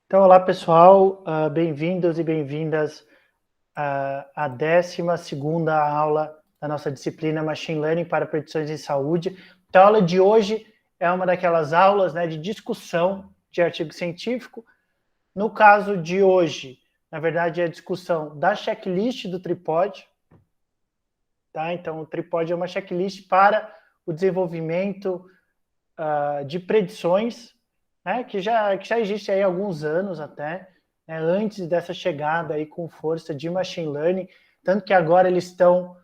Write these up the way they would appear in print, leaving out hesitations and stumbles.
Então, olá pessoal, bem-vindos e bem-vindas à 12ª aula da nossa disciplina Machine Learning para predições em saúde. Então, a aula de hoje é uma daquelas aulas, né, de discussão de artigo científico. No caso de hoje, na verdade, é a discussão da checklist do tripod. Tá? Então, o tripod é uma checklist para o desenvolvimento de predições, né, que já existe aí há alguns anos até, né, antes dessa chegada aí com força de machine learning, tanto que agora eles estão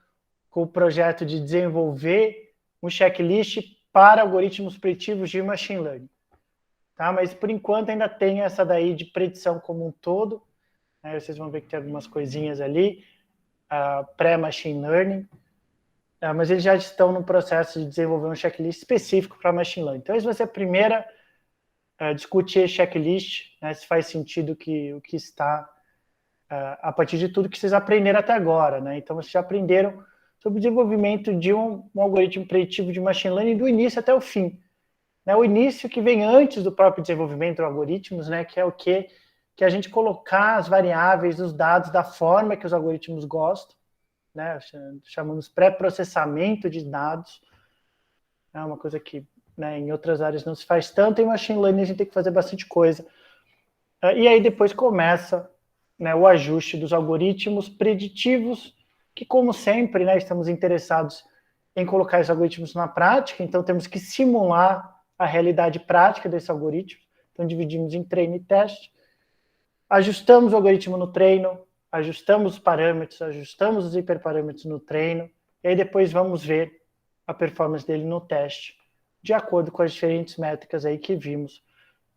com o projeto de desenvolver um checklist para algoritmos preditivos de machine learning. Tá? Mas por enquanto ainda tem essa daí de predição como um todo, né, vocês vão ver que tem algumas coisinhas ali, pré-machine learning, mas eles já estão no processo de desenvolver um checklist específico para machine learning. Então, essa vai ser a primeira discutir checklist, né, se faz sentido o que está a partir de tudo que vocês aprenderam até agora. Né? Então, vocês já aprenderam sobre o desenvolvimento de um algoritmo preditivo de machine learning do início até o fim. Né? O início que vem antes do próprio desenvolvimento de algoritmos, né, que é o quê? Que a gente colocar as variáveis, os dados da forma que os algoritmos gostam, né? Chamamos pré-processamento de dados. É uma coisa que, né, em outras áreas não se faz tanto, em machine learning a gente tem que fazer bastante coisa. E aí depois começa, né, o ajuste dos algoritmos preditivos, que como sempre, né, estamos interessados em colocar esses algoritmos na prática, então temos que simular a realidade prática desse algoritmo. Então dividimos em treino e teste. Ajustamos o algoritmo no treino, ajustamos os parâmetros, ajustamos os hiperparâmetros no treino, e aí depois vamos ver a performance dele no teste, de acordo com as diferentes métricas aí que vimos.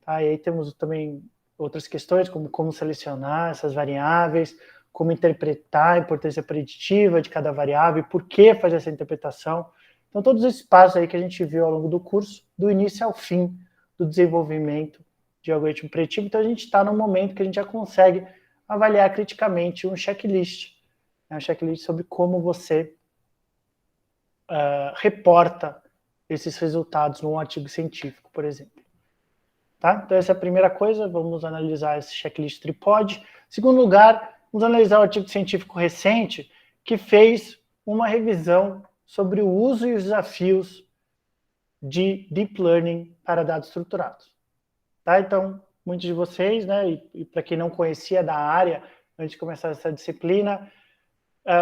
Tá? E aí temos também outras questões, como selecionar essas variáveis, como interpretar a importância preditiva de cada variável, por que fazer essa interpretação. Então, todos esses passos aí que a gente viu ao longo do curso, do início ao fim do desenvolvimento de algoritmo preditivo. Então, a gente está num momento que a gente já consegue avaliar criticamente um checklist, né? Um checklist sobre como você reporta esses resultados num artigo científico, por exemplo. Tá? Então, essa é a primeira coisa, vamos analisar esse checklist tripod. Segundo lugar, vamos analisar o artigo científico recente que fez uma revisão sobre o uso e os desafios de Deep Learning para dados estruturados. Tá? Então, muitos de vocês, né, e para quem não conhecia da área, antes de começar essa disciplina,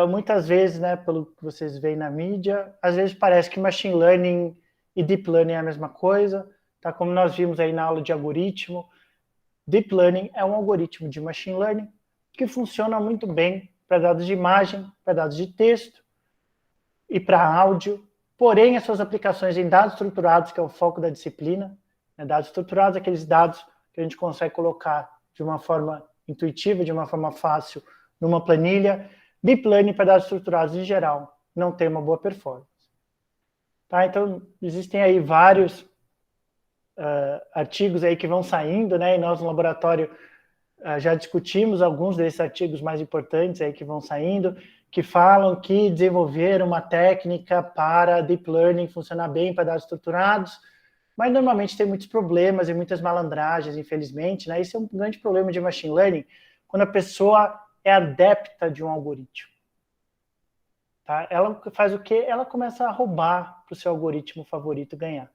muitas vezes, né, pelo que vocês veem na mídia, às vezes parece que Machine Learning e Deep Learning é a mesma coisa, tá? Como nós vimos aí na aula de algoritmo, Deep Learning é um algoritmo de Machine Learning que funciona muito bem para dados de imagem, para dados de texto e para áudio, porém as suas aplicações em dados estruturados, que é o foco da disciplina, né, dados estruturados, aqueles dados que a gente consegue colocar de uma forma intuitiva, de uma forma fácil, numa planilha. Deep Learning para dados estruturados em geral não tem uma boa performance. Tá? Então, existem aí vários artigos aí que vão saindo, né? E nós no laboratório já discutimos alguns desses artigos mais importantes aí que vão saindo, que falam que desenvolver uma técnica para Deep Learning funcionar bem para dados estruturados, mas normalmente tem muitos problemas e muitas malandragens, infelizmente, né? Isso é um grande problema de Machine Learning, quando a pessoa é adepta de um algoritmo. Tá? Ela faz o quê? Ela começa a roubar para o seu algoritmo favorito ganhar.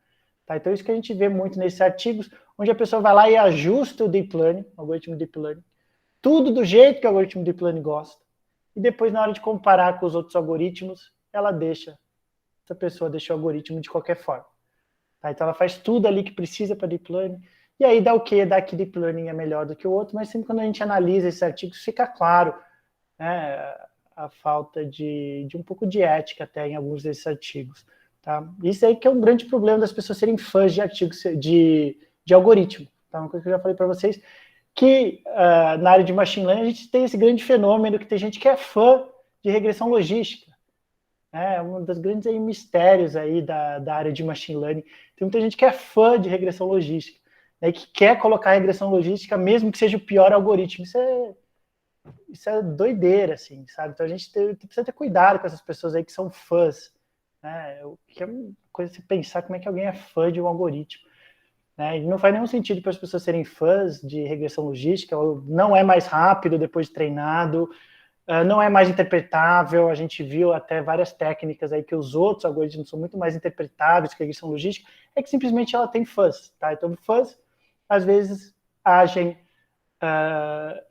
Tá? Então, isso que a gente vê muito nesses artigos, onde a pessoa vai lá e ajusta o Deep Learning, o algoritmo Deep Learning, tudo do jeito que o algoritmo Deep Learning gosta, e depois, na hora de comparar com os outros algoritmos, essa pessoa deixa o algoritmo de qualquer forma. Tá? Então, ela faz tudo ali que precisa para Deep Learning, e aí dá o quê? Dá que Deep Learning é melhor do que o outro, mas sempre quando a gente analisa esses artigos, fica claro, né, a falta de um pouco de ética até em alguns desses artigos. Tá? Isso aí que é um grande problema das pessoas serem fãs de artigos de algoritmo. Tá? Uma coisa que eu já falei para vocês, que na área de machine learning a gente tem esse grande fenômeno que tem gente que é fã de regressão logística. É um dos grandes aí, mistérios aí da área de machine learning. Tem muita gente que é fã de regressão logística, né, que quer colocar regressão logística mesmo que seja o pior algoritmo. Isso é doideira, assim, sabe? Então a gente precisa ter cuidado com essas pessoas aí que são fãs, né? Que é uma coisa de se pensar como é que alguém é fã de um algoritmo. né? E não faz nenhum sentido para as pessoas serem fãs de regressão logística, não é mais rápido depois de treinado, não é mais interpretável. A gente viu até várias técnicas aí que os outros algoritmos são muito mais interpretáveis que a regressão logística, é que simplesmente ela tem fãs, tá? Então, fãs, às vezes, agem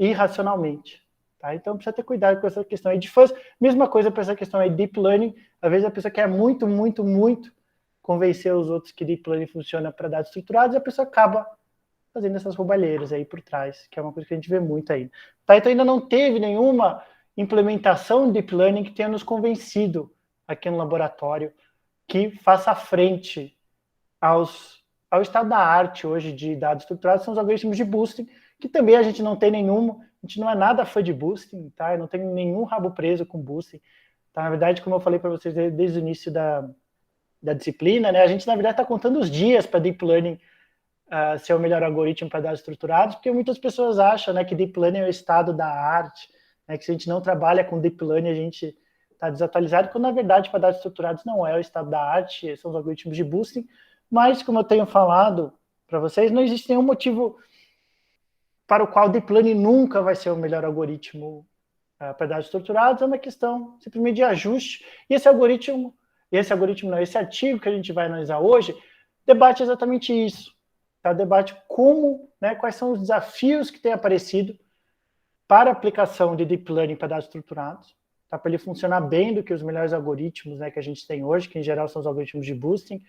irracionalmente, tá? Então, precisa ter cuidado com essa questão aí de fãs. Mesma coisa para essa questão aí de deep learning. Às vezes, a pessoa quer muito convencer os outros que deep learning funciona para dados estruturados e a pessoa acaba fazendo essas roubalheiras aí por trás, que é uma coisa que a gente vê muito aí. Tá? Então, ainda não teve nenhuma implementação de deep learning que tenha nos convencido aqui no laboratório que faça frente ao estado da arte hoje de dados estruturados, são os algoritmos de boosting, que também a gente não tem nenhum, a gente não é nada fã de boosting, tá? Eu não tenho nenhum rabo preso com boosting. Tá? Na verdade, como eu falei para vocês desde o início da disciplina, né, a gente, na verdade, está contando os dias para deep learning ser o melhor algoritmo para dados estruturados, porque muitas pessoas acham, né, que deep learning é o estado da arte, né, que se a gente não trabalha com deep learning, a gente está desatualizado, quando, na verdade, para dados estruturados não é o estado da arte, são os algoritmos de boosting. Mas, como eu tenho falado para vocês, não existe nenhum motivo para o qual deep learning nunca vai ser o melhor algoritmo para dados estruturados. É uma questão simplesmente de ajuste. E esse artigo que a gente vai analisar hoje debate exatamente isso. Tá? Debate como, né, quais são os desafios que têm aparecido para a aplicação de deep learning para dados estruturados, tá? Para ele funcionar bem do que os melhores algoritmos, né, que a gente tem hoje, que em geral são os algoritmos de boosting.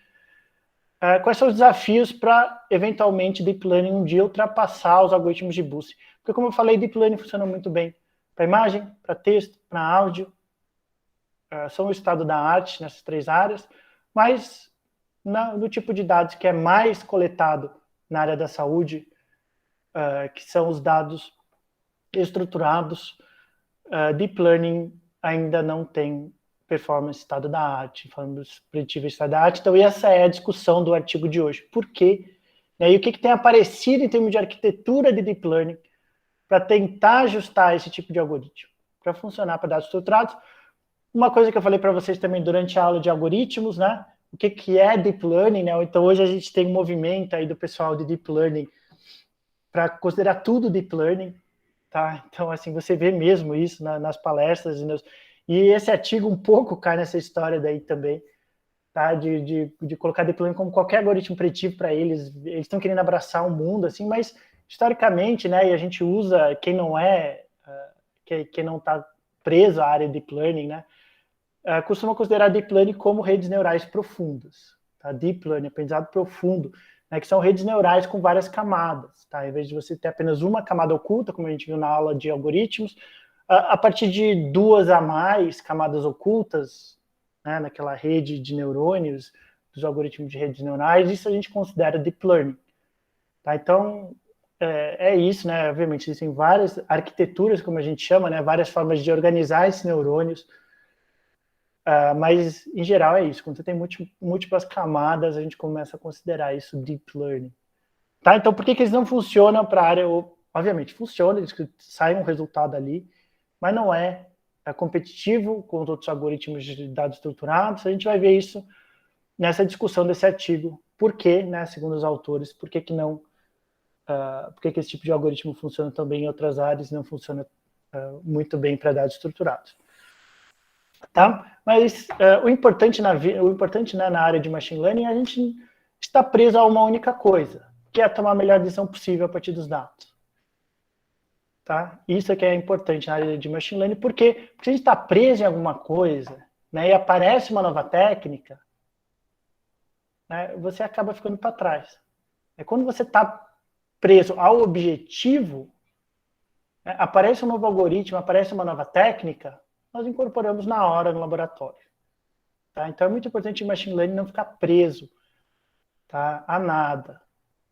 Quais são os desafios para, eventualmente, deep learning um dia ultrapassar os algoritmos de boosting? Porque, como eu falei, deep learning funciona muito bem para imagem, para texto, para áudio, são o estado da arte nessas três áreas, mas no tipo de dados que é mais coletado na área da saúde, que são os dados estruturados, deep learning ainda não tem performance estado da arte, performance preditiva estado da arte. Então, essa é a discussão do artigo de hoje. Por quê? E o que tem aparecido em termos de arquitetura de deep learning para tentar ajustar esse tipo de algoritmo, para funcionar para dados estruturados. Uma coisa que eu falei para vocês também durante a aula de algoritmos, né? O que é deep learning, né? Então, hoje a gente tem um movimento aí do pessoal de deep learning para considerar tudo deep learning, tá? Então, assim, você vê mesmo isso nas palestras e esse artigo um pouco cai nessa história daí também, tá? De colocar deep learning como qualquer algoritmo preditivo para eles. Eles estão querendo abraçar o mundo, assim, mas historicamente, né? E a gente usa quem não quem não está preso à área de deep learning, né? Costuma considerar deep learning como redes neurais profundas, tá? Deep learning, aprendizado profundo, né? Que são redes neurais com várias camadas, tá? Em vez de você ter apenas uma camada oculta, como a gente viu na aula de algoritmos, a partir de duas a mais camadas ocultas, né, naquela rede de neurônios, dos algoritmos de redes neurais, isso a gente considera deep learning. Tá? Então, é isso, né? Obviamente, existem várias arquiteturas, como a gente chama, né? Várias formas de organizar esses neurônios, mas, em geral, é isso. Quando você tem múltiplas camadas, a gente começa a considerar isso deep learning. Tá? Então, por que eles não funcionam para a área? Obviamente, funciona, sai um resultado ali, mas não é competitivo com os outros algoritmos de dados estruturados. A gente vai ver isso nessa discussão desse artigo. Por que, né, segundo os autores, por que não, por que esse tipo de algoritmo funciona tão bem em outras áreas e não funciona muito bem para dados estruturados. Tá? Mas o importante, né, na área de machine learning é a gente estar preso a uma única coisa, que é tomar a melhor decisão possível a partir dos dados. Tá? Isso é que é importante na área de machine learning, porque se a gente está preso em alguma coisa, né, e aparece uma nova técnica, né, você acaba ficando para trás. Quando você está preso ao objetivo, né, aparece um novo algoritmo, aparece uma nova técnica, nós incorporamos na hora no laboratório. Tá? Então é muito importante em machine learning não ficar preso, tá, a nada.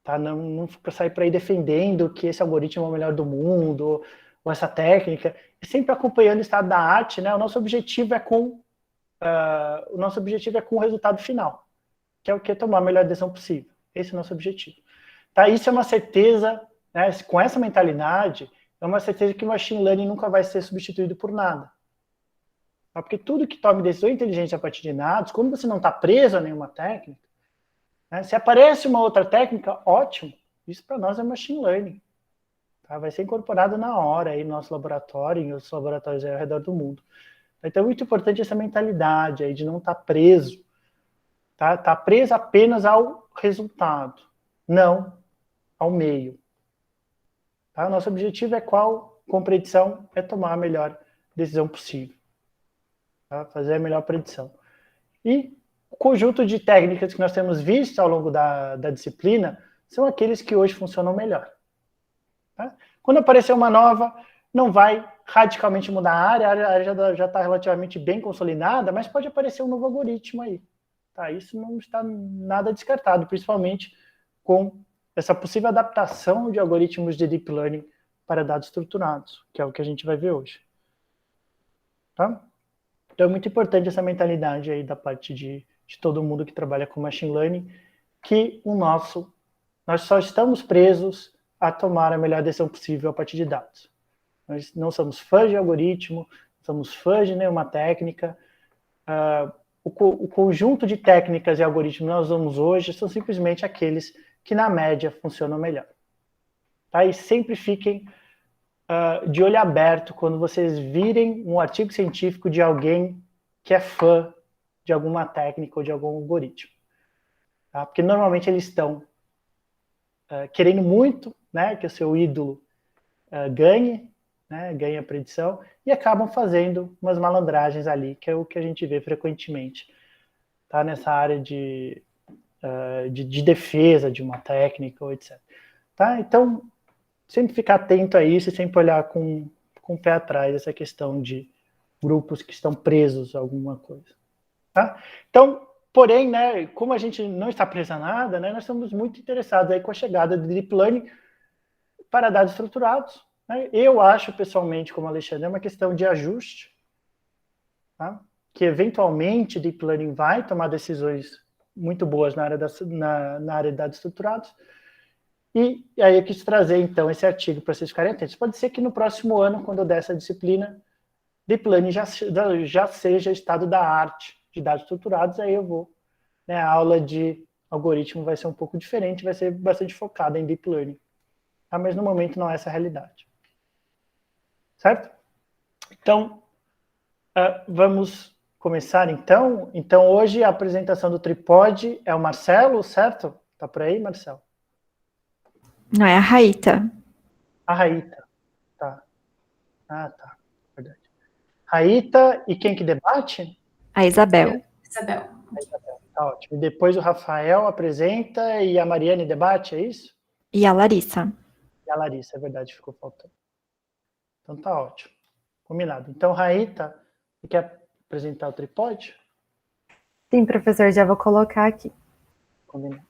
Tá? Não sair por aí defendendo que esse algoritmo é o melhor do mundo, ou essa técnica, sempre acompanhando o estado da arte, né? O nosso objetivo é com o resultado final, que é o que? Tomar a melhor decisão possível. Esse é o nosso objetivo. Tá? Isso é uma certeza, né? Com essa mentalidade, é uma certeza que o machine learning nunca vai ser substituído por nada. Tá? Porque tudo que tome decisão inteligente a partir de dados, como você não está preso a nenhuma técnica, Né? Se aparece uma outra técnica, ótimo. Isso para nós é machine learning. Tá? Vai ser incorporado na hora aí no nosso laboratório, em outros laboratórios aí ao redor do mundo. Então é muito importante essa mentalidade aí de não estar preso. Tá? Tá preso apenas ao resultado, não ao meio. Tá? O nosso objetivo é qual? Com predição, é tomar a melhor decisão possível. Tá? Fazer a melhor predição. E o conjunto de técnicas que nós temos visto ao longo da disciplina são aqueles que hoje funcionam melhor. Tá? Quando aparecer uma nova, não vai radicalmente mudar a área já está relativamente bem consolidada, mas pode aparecer um novo algoritmo aí. Tá? Isso não está nada descartado, principalmente com essa possível adaptação de algoritmos de deep learning para dados estruturados, que é o que a gente vai ver hoje. Tá? Então é muito importante essa mentalidade aí da parte de todo mundo que trabalha com machine learning, que nós só estamos presos a tomar a melhor decisão possível a partir de dados. Nós não somos fãs de algoritmo, não somos fãs de nenhuma técnica. O conjunto de técnicas e algoritmos que nós usamos hoje são simplesmente aqueles que, na média, funcionam melhor. Tá? E sempre fiquem de olho aberto quando vocês virem um artigo científico de alguém que é fã de alguma técnica ou de algum algoritmo. Tá? Porque normalmente eles estão querendo muito, né, que o seu ídolo ganhe, né, ganhe a predição, e acabam fazendo umas malandragens ali, que é o que a gente vê frequentemente, tá, nessa área de defesa de uma técnica, ou etc. Tá? Então, sempre ficar atento a isso e sempre olhar com o pé atrás essa questão de grupos que estão presos a alguma coisa. Tá? Então, porém, né, como a gente não está preso a nada, né, nós estamos muito interessados aí com a chegada do Deep Learning para dados estruturados. Né? Eu acho, pessoalmente, como Alexandre, é uma questão de ajuste, tá? Que eventualmente Deep Learning vai tomar decisões muito boas na área de dados estruturados. E aí eu quis trazer, então, esse artigo para vocês ficarem atentos. Pode ser que no próximo ano, quando eu der essa disciplina, Deep Learning já seja estado da arte de dados estruturados, aí eu vou, né, a aula de algoritmo vai ser um pouco diferente, vai ser bastante focada em Deep Learning. Tá? Mas no momento não é essa a realidade. Certo? Então, vamos começar então. Então, hoje a apresentação do Tripod é o Marcelo, certo? Tá por aí, Marcelo? Não, é a Raíta. A Raíta, tá. Ah, tá, verdade. Raíta, e quem que debate? A Isabel. Isabel. A Isabel, tá ótimo. E depois o Rafael apresenta e a Mariane debate, é isso? E a Larissa. E a Larissa, é verdade, ficou faltando. Então tá ótimo. Combinado. Então, Raíta, você quer apresentar o Tripod? Sim, professor, já vou colocar aqui. Combinado.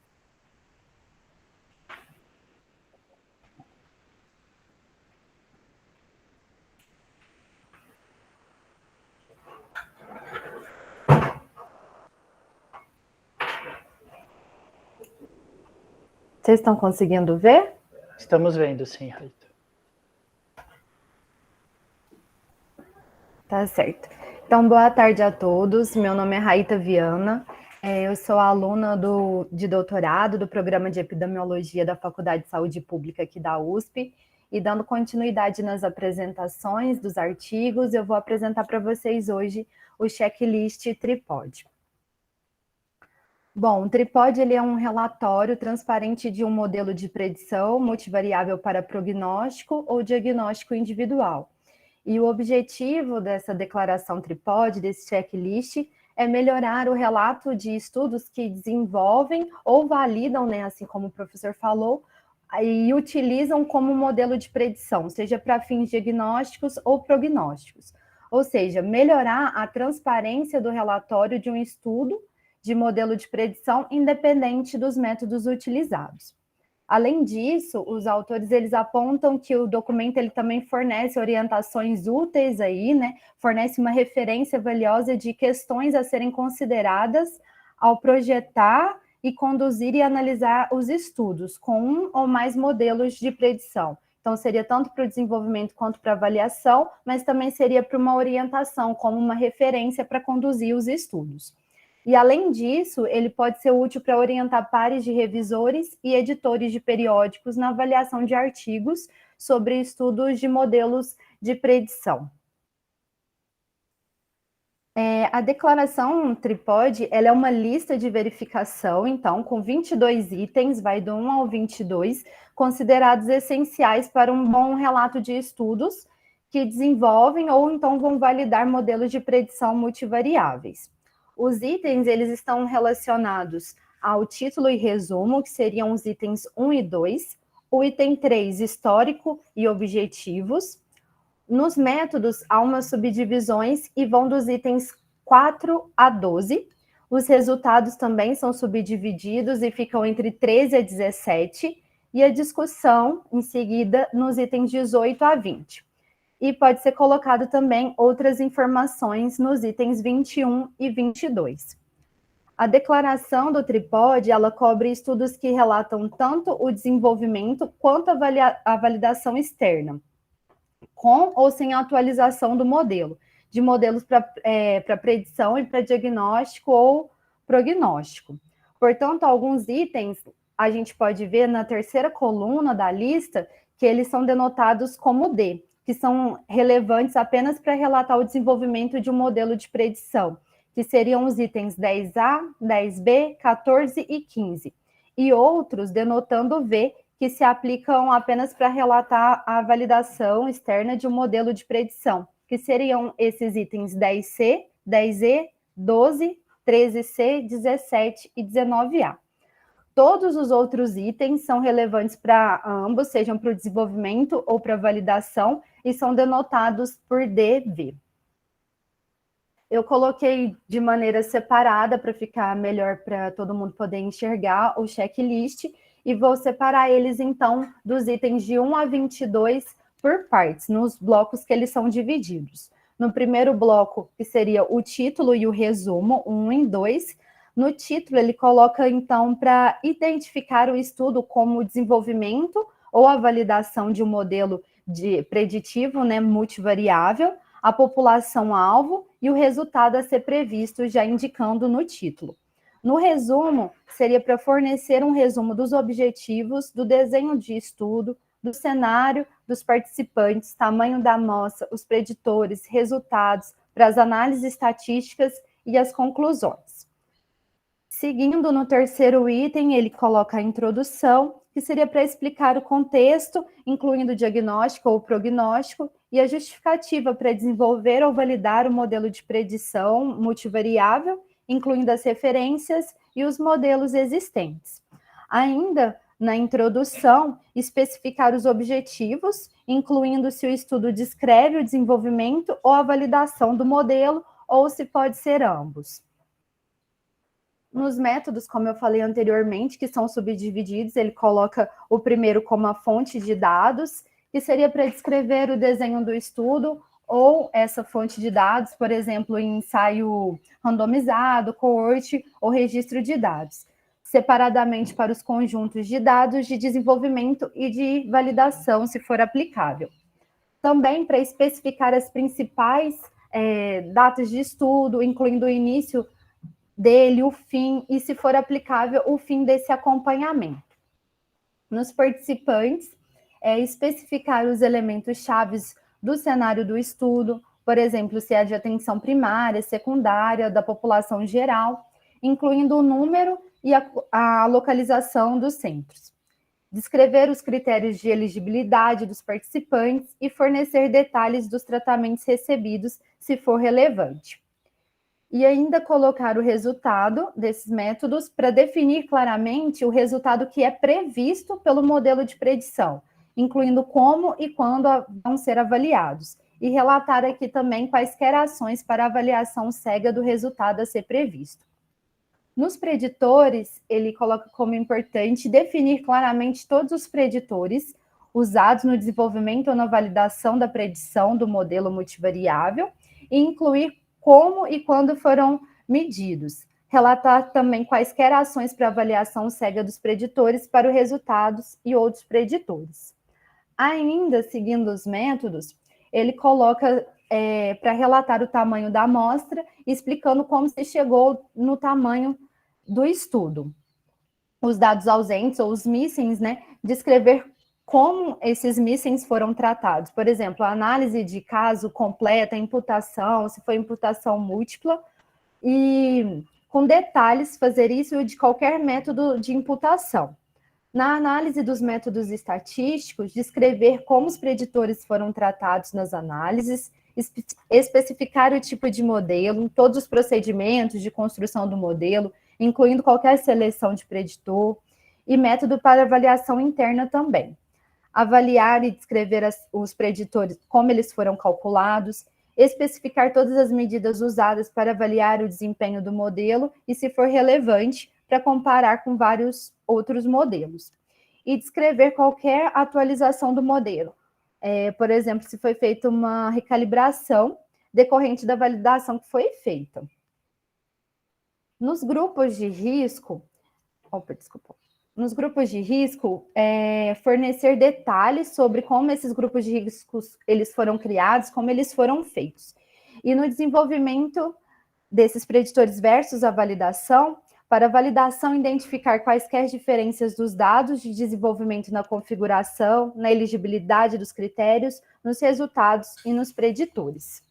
Vocês estão conseguindo ver? Estamos vendo, sim, Raíta. Tá certo. Então, boa tarde a todos. Meu nome é Raíta Viana. Eu sou aluna de doutorado do Programa de Epidemiologia da Faculdade de Saúde Pública aqui da USP. E dando continuidade nas apresentações dos artigos, eu vou apresentar para vocês hoje o checklist Tripod. Bom, o Tripod ele é um relatório transparente de um modelo de predição multivariável para prognóstico ou diagnóstico individual. E o objetivo dessa declaração Tripod, desse checklist, é melhorar o relato de estudos que desenvolvem ou validam, né, assim como o professor falou, e utilizam como modelo de predição, seja para fins diagnósticos ou prognósticos. Ou seja, melhorar a transparência do relatório de um estudo de modelo de predição independente dos métodos utilizados. Além disso, os autores eles apontam que o documento ele também fornece orientações úteis aí, né? Fornece uma referência valiosa de questões a serem consideradas ao projetar e conduzir e analisar os estudos com um ou mais modelos de predição. Então, seria tanto para o desenvolvimento quanto para a avaliação, mas também seria para uma orientação, como uma referência para conduzir os estudos. E, além disso, ele pode ser útil para orientar pares de revisores e editores de periódicos na avaliação de artigos sobre estudos de modelos de predição. A declaração Tripod, ela é uma lista de verificação, então, com 22 itens, vai do 1 ao 22, considerados essenciais para um bom relato de estudos que desenvolvem ou então vão validar modelos de predição multivariáveis. Os itens, eles estão relacionados ao título e resumo, que seriam os itens 1 e 2, o item 3, histórico e objetivos. Nos métodos, há umas subdivisões e vão dos itens 4 a 12. Os resultados também são subdivididos e ficam entre 13 a 17. E a discussão, em seguida, nos itens 18 a 20. E pode ser colocado também outras informações nos itens 21 e 22. A declaração do Tripod, ela cobre estudos que relatam tanto o desenvolvimento quanto a validação externa, com ou sem atualização do modelo, de modelos para predição e para diagnóstico ou prognóstico. Portanto, alguns itens a gente pode ver na terceira coluna da lista que eles são denotados como D, que são relevantes apenas para relatar o desenvolvimento de um modelo de predição, que seriam os itens 10A, 10B, 14 e 15, e outros denotando V, que se aplicam apenas para relatar a validação externa de um modelo de predição, que seriam esses itens 10C, 10E, 12, 13C, 17 e 19A. Todos os outros itens são relevantes para ambos, sejam para o desenvolvimento ou para a validação, e são denotados por DV. Eu coloquei de maneira separada para ficar melhor para todo mundo poder enxergar o checklist, e vou separar eles, então, dos itens de 1 a 22 por partes, nos blocos que eles são divididos. No primeiro bloco, que seria o título e o resumo, 1 e 2, no título ele coloca, então, para identificar o estudo como o desenvolvimento ou a validação de um modelo preditivo, né, multivariável, a população-alvo e o resultado a ser previsto, já indicando no título. No resumo, seria para fornecer um resumo dos objetivos, do desenho de estudo, do cenário, dos participantes, tamanho da amostra, os preditores, resultados, para as análises estatísticas e as conclusões. Seguindo no terceiro item, ele coloca a introdução, que seria para explicar o contexto, incluindo o diagnóstico ou prognóstico, e a justificativa para desenvolver ou validar o modelo de predição multivariável, incluindo as referências e os modelos existentes. Ainda, na introdução, especificar os objetivos, incluindo se o estudo descreve o desenvolvimento ou a validação do modelo, ou se pode ser ambos. Nos métodos, como eu falei anteriormente, que são subdivididos, ele coloca o primeiro como a fonte de dados, que seria para descrever o desenho do estudo, ou essa fonte de dados, por exemplo, em ensaio randomizado, coorte ou registro de dados, separadamente para os conjuntos de dados de desenvolvimento e de validação, se for aplicável. Também para especificar as principais datas de estudo, incluindo o início dele, o fim, e, se for aplicável, o fim desse acompanhamento. Nos participantes, especificar os elementos chaves do cenário do estudo, por exemplo, se é de atenção primária, secundária, da população geral, incluindo o número e a localização dos centros. Descrever os critérios de elegibilidade dos participantes e fornecer detalhes dos tratamentos recebidos, se for relevante. E ainda colocar o resultado desses métodos para definir claramente o resultado que é previsto pelo modelo de predição, incluindo como e quando vão ser avaliados, e relatar aqui também quaisquer ações para avaliação cega do resultado a ser previsto. Nos preditores, ele coloca como importante definir claramente todos os preditores usados no desenvolvimento ou na validação da predição do modelo multivariável e incluir como e quando foram medidos. Relatar também quaisquer ações para avaliação cega dos preditores para os resultados e outros preditores. Ainda seguindo os métodos, ele coloca para relatar o tamanho da amostra, explicando como se chegou no tamanho do estudo. Os dados ausentes ou os missings, né, descrever como esses missings foram tratados. Por exemplo, a análise de caso completa, imputação, se foi imputação múltipla, e com detalhes fazer isso de qualquer método de imputação. Na análise dos métodos estatísticos, descrever como os preditores foram tratados nas análises, especificar o tipo de modelo, todos os procedimentos de construção do modelo, incluindo qualquer seleção de preditor, e método para avaliação interna também. Avaliar e descrever os preditores, como eles foram calculados, especificar todas as medidas usadas para avaliar o desempenho do modelo e, se for relevante, para comparar com vários outros modelos. E descrever qualquer atualização do modelo. Por exemplo, se foi feita uma recalibração decorrente da validação que foi feita. Nos grupos de risco, fornecer detalhes sobre como esses grupos de riscos eles foram criados, como eles foram feitos. E no desenvolvimento desses preditores versus a validação, para a validação identificar quaisquer diferenças dos dados de desenvolvimento na configuração, na elegibilidade dos critérios, nos resultados e nos preditores.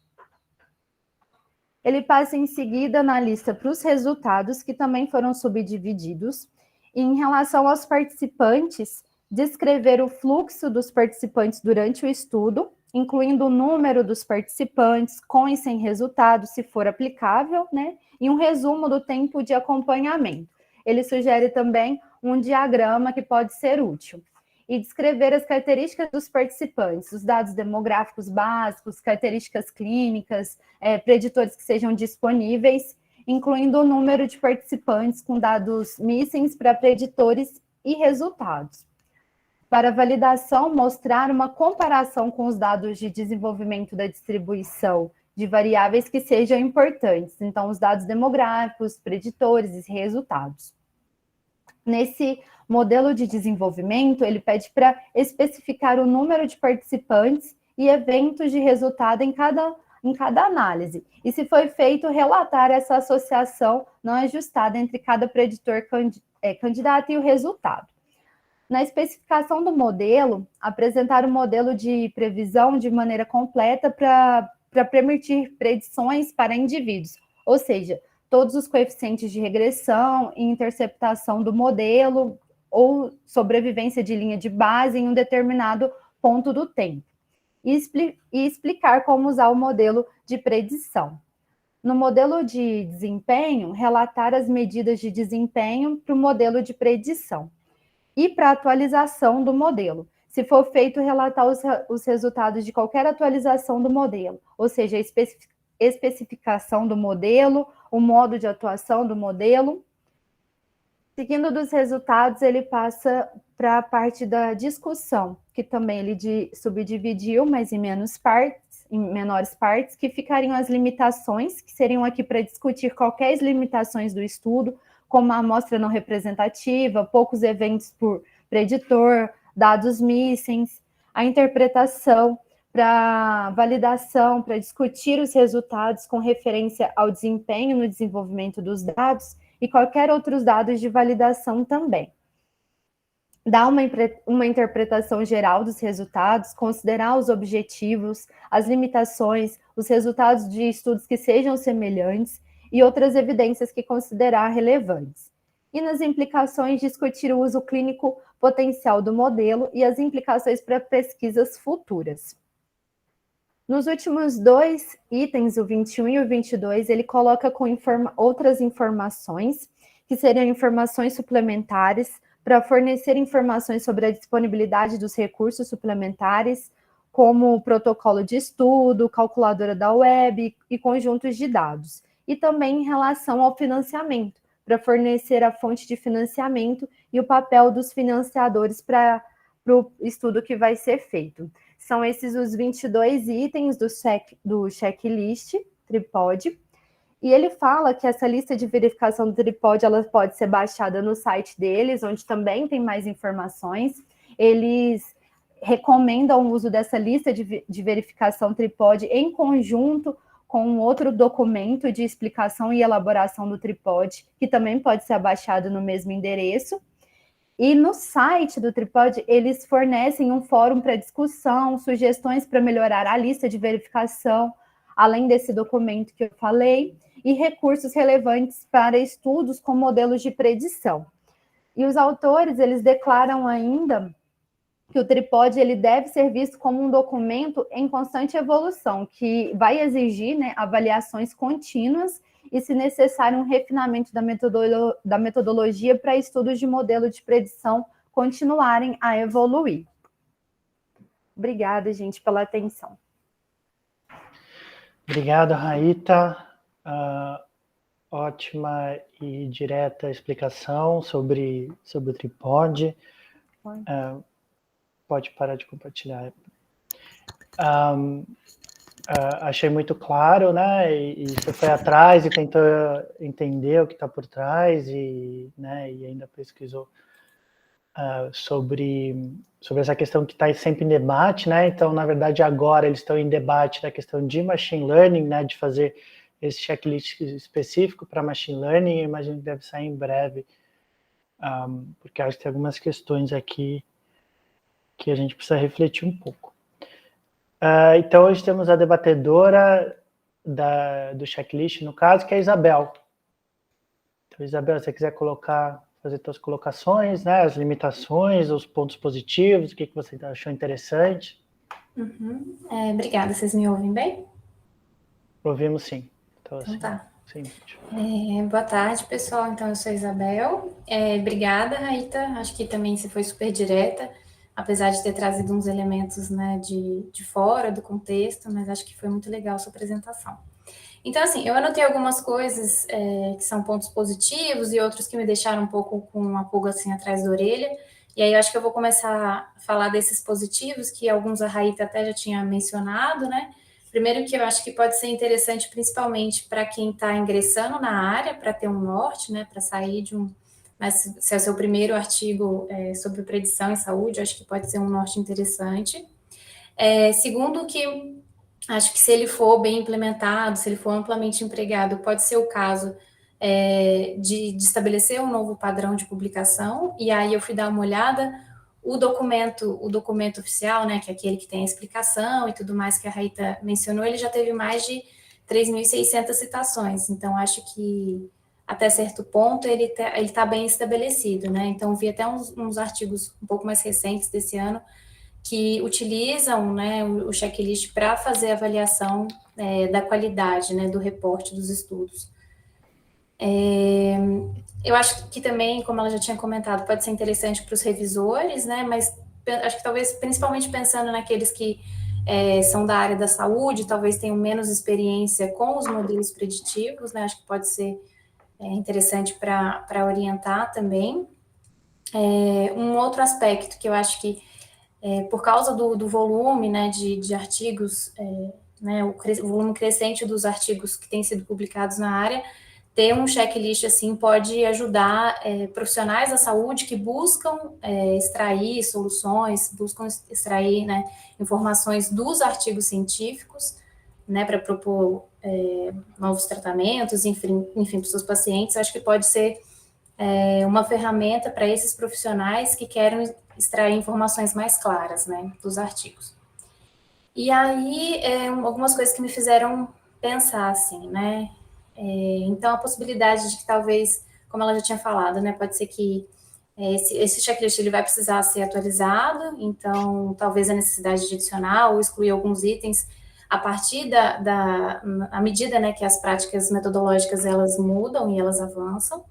Ele passa em seguida na lista para os resultados, que também foram subdivididos. E em relação aos participantes, descrever o fluxo dos participantes durante o estudo, incluindo o número dos participantes, com e sem resultado, se for aplicável, né? E um resumo do tempo de acompanhamento. Ele sugere também um diagrama que pode ser útil. E descrever as características dos participantes, os dados demográficos básicos, características clínicas, preditores que sejam disponíveis, incluindo o número de participantes com dados missings para preditores e resultados. Para validação, mostrar uma comparação com os dados de desenvolvimento da distribuição de variáveis que sejam importantes, então os dados demográficos, preditores e resultados. Nesse modelo de desenvolvimento, ele pede para especificar o número de participantes e eventos de resultado em cada análise. E, se foi feito, relatar essa associação não ajustada entre cada preditor candidato e o resultado. Na especificação do modelo, apresentar o modelo de previsão de maneira completa para permitir predições para indivíduos, ou seja, todos os coeficientes de regressão e interceptação do modelo ou sobrevivência de linha de base em um determinado ponto do tempo. E explicar como usar o modelo de predição. No modelo de desempenho, relatar as medidas de desempenho para o modelo de predição. E para a atualização do modelo. Se for feito, relatar os resultados de qualquer atualização do modelo, ou seja, a especificação do modelo, o modo de atuação do modelo. Seguindo dos resultados, ele passa para a parte da discussão, que também ele subdividiu, mas em menores partes, que ficariam as limitações, que seriam aqui para discutir quaisquer limitações do estudo, como a amostra não representativa, poucos eventos por preditor, dados missings, a interpretação para validação, para discutir os resultados com referência ao desempenho no desenvolvimento dos dados e qualquer outros dados de validação também. Dar uma interpretação geral dos resultados, considerar os objetivos, as limitações, os resultados de estudos que sejam semelhantes e outras evidências que considerar relevantes. E nas implicações, discutir o uso clínico potencial do modelo e as implicações para pesquisas futuras. Nos últimos dois itens, o 21 e o 22, ele coloca com outras informações, que seriam informações suplementares, para fornecer informações sobre a disponibilidade dos recursos suplementares, como o protocolo de estudo, calculadora da web e conjuntos de dados. E também em relação ao financiamento, para fornecer a fonte de financiamento e o papel dos financiadores para o estudo que vai ser feito. São esses os 22 itens do checklist Tripod. E ele fala que essa lista de verificação do Tripod ela pode ser baixada no site deles, onde também tem mais informações. Eles recomendam o uso dessa lista de verificação tripode em conjunto com um outro documento de explicação e elaboração do tripode, que também pode ser abaixado no mesmo endereço. E no site do Tripod, eles fornecem um fórum para discussão, sugestões para melhorar a lista de verificação, além desse documento que eu falei, e recursos relevantes para estudos com modelos de predição. E os autores, eles declaram ainda que o Tripod ele deve ser visto como um documento em constante evolução, que vai exigir, né, avaliações contínuas e, se necessário, um refinamento da metodologia para estudos de modelo de predição continuarem a evoluir. Obrigada, gente, pela atenção. Obrigado, Raíta. Ótima e direta explicação sobre o Tripod. Pode parar de compartilhar. Achei muito claro, né? E você foi atrás e tentou entender o que está por trás e ainda pesquisou sobre essa questão que está sempre em debate, né? Então, na verdade, agora eles estão em debate da questão de machine learning, né? De fazer esse checklist específico para machine learning. Eu imagino que deve sair em breve, porque acho que tem algumas questões aqui que a gente precisa refletir um pouco. Então, hoje temos a debatedora do checklist, no caso, que é a Isabel. Então, Isabel, se você quiser fazer suas colocações, né, as limitações, os pontos positivos, o que você achou interessante. Obrigada, vocês me ouvem bem? Ouvimos sim. Então tá. Sim. Boa tarde, pessoal. Então, eu sou a Isabel. Obrigada, Raíta. Acho que também você foi super direta, apesar de ter trazido uns elementos, né, de fora do contexto, mas acho que foi muito legal a sua apresentação. Então, assim, eu anotei algumas coisas que são pontos positivos e outros que me deixaram um pouco com uma pulga assim atrás da orelha. E aí eu acho que eu vou começar a falar desses positivos, que alguns a Raíta até já tinha mencionado, né? Primeiro que eu acho que pode ser interessante, principalmente para quem está ingressando na área, para ter um norte, né? Para sair de um... Mas se é o seu primeiro artigo sobre predição em saúde, eu acho que pode ser um norte interessante. Segundo que acho que se ele for bem implementado, se ele for amplamente empregado, pode ser o caso de estabelecer um novo padrão de publicação, e aí eu fui dar uma olhada, o documento oficial, né, que é aquele que tem a explicação e tudo mais que a Raíta mencionou, ele já teve mais de 3.600 citações, então acho que até certo ponto ele tá bem estabelecido, né, então vi até uns artigos um pouco mais recentes desse ano, que utilizam, né, o checklist para fazer a avaliação da qualidade, né, do reporte dos estudos. Eu acho que também, como ela já tinha comentado, pode ser interessante para os revisores, né, mas acho que talvez, principalmente pensando naqueles que são da área da saúde, talvez tenham menos experiência com os modelos preditivos, né, acho que pode ser interessante para orientar também. Um outro aspecto que eu acho que por causa do volume, né, de artigos, né, o volume crescente dos artigos que têm sido publicados na área, ter um checklist assim pode ajudar profissionais da saúde que buscam extrair soluções, buscam extrair, né, informações dos artigos científicos, né, para propor novos tratamentos, enfim, para os seus pacientes. Acho que pode ser uma ferramenta para esses profissionais que querem extrair informações mais claras, né, dos artigos. E aí, algumas coisas que me fizeram pensar, assim, né, então a possibilidade de que talvez, como ela já tinha falado, né, pode ser que esse checklist ele vai precisar ser atualizado, então talvez a necessidade de adicionar ou excluir alguns itens a partir à medida, né, que as práticas metodológicas elas mudam e elas avançam.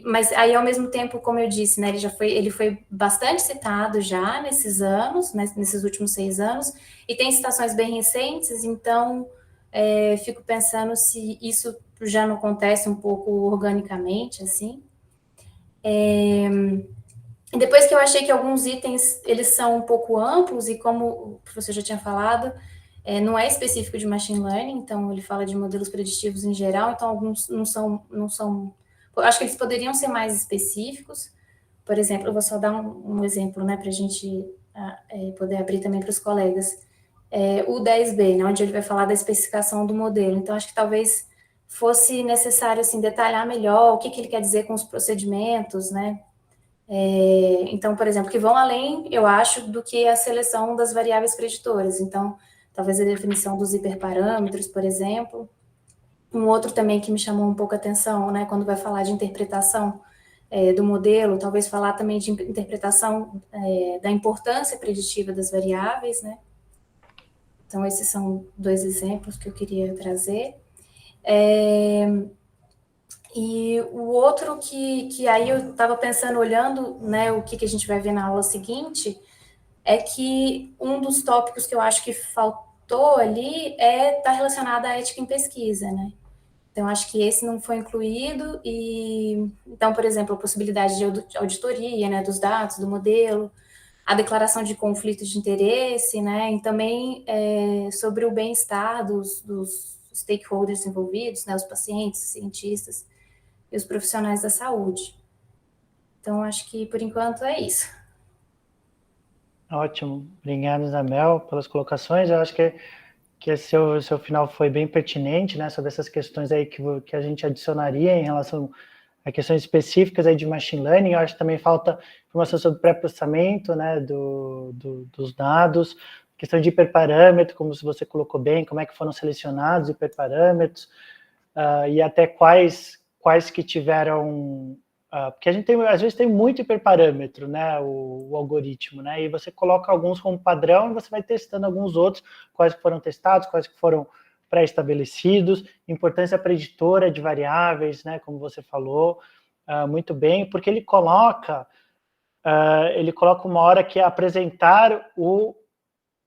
Mas aí, ao mesmo tempo, como eu disse, né, ele foi bastante citado já nesses anos, né, nesses últimos 6 anos, e tem citações bem recentes, então fico pensando se isso já não acontece um pouco organicamente, assim. Depois que eu achei que alguns itens, eles são um pouco amplos, e como o professor já tinha falado, não é específico de machine learning, então ele fala de modelos preditivos em geral, então alguns não são eu acho que eles poderiam ser mais específicos. Por exemplo, eu vou só dar um exemplo, né, para a gente poder abrir também para os colegas, o 10B, né, onde ele vai falar da especificação do modelo. Então, acho que talvez fosse necessário assim, detalhar melhor o que ele quer dizer com os procedimentos, né? Então, por exemplo, que vão além, eu acho, do que a seleção das variáveis preditoras. Então, talvez a definição dos hiperparâmetros, por exemplo. Um outro também que me chamou um pouco a atenção, né, quando vai falar de interpretação do modelo, talvez falar também de interpretação da importância preditiva das variáveis, né? Então, esses são 2 exemplos que eu queria trazer. E o outro que aí eu estava pensando, olhando, né, o que a gente vai ver na aula seguinte, é que um dos tópicos que eu acho que faltou ali está relacionado à ética em pesquisa, né? Então, acho que esse não foi incluído. Então, por exemplo, a possibilidade de auditoria, né, dos dados, do modelo, a declaração de conflito de interesse, né, e também sobre o bem-estar dos stakeholders envolvidos, né, os pacientes, os cientistas e os profissionais da saúde. Então, acho que, por enquanto, é isso. Ótimo. Obrigado, Isabel, pelas colocações. Eu acho que esse seu final foi bem pertinente, né, sobre essas questões aí que a gente adicionaria em relação a questões específicas aí de machine learning. Eu acho que também falta informação sobre pré-processamento, né, dos dados, questão de hiperparâmetro, como você colocou bem, como é que foram selecionados hiperparâmetros, e até quais que tiveram... porque a gente às vezes tem muito hiperparâmetro, né, o algoritmo, né, e você coloca alguns como padrão e você vai testando alguns outros, quais que foram testados, quais que foram pré-estabelecidos, importância preditora de variáveis, né, como você falou, muito bem, porque ele coloca uma hora que é apresentar o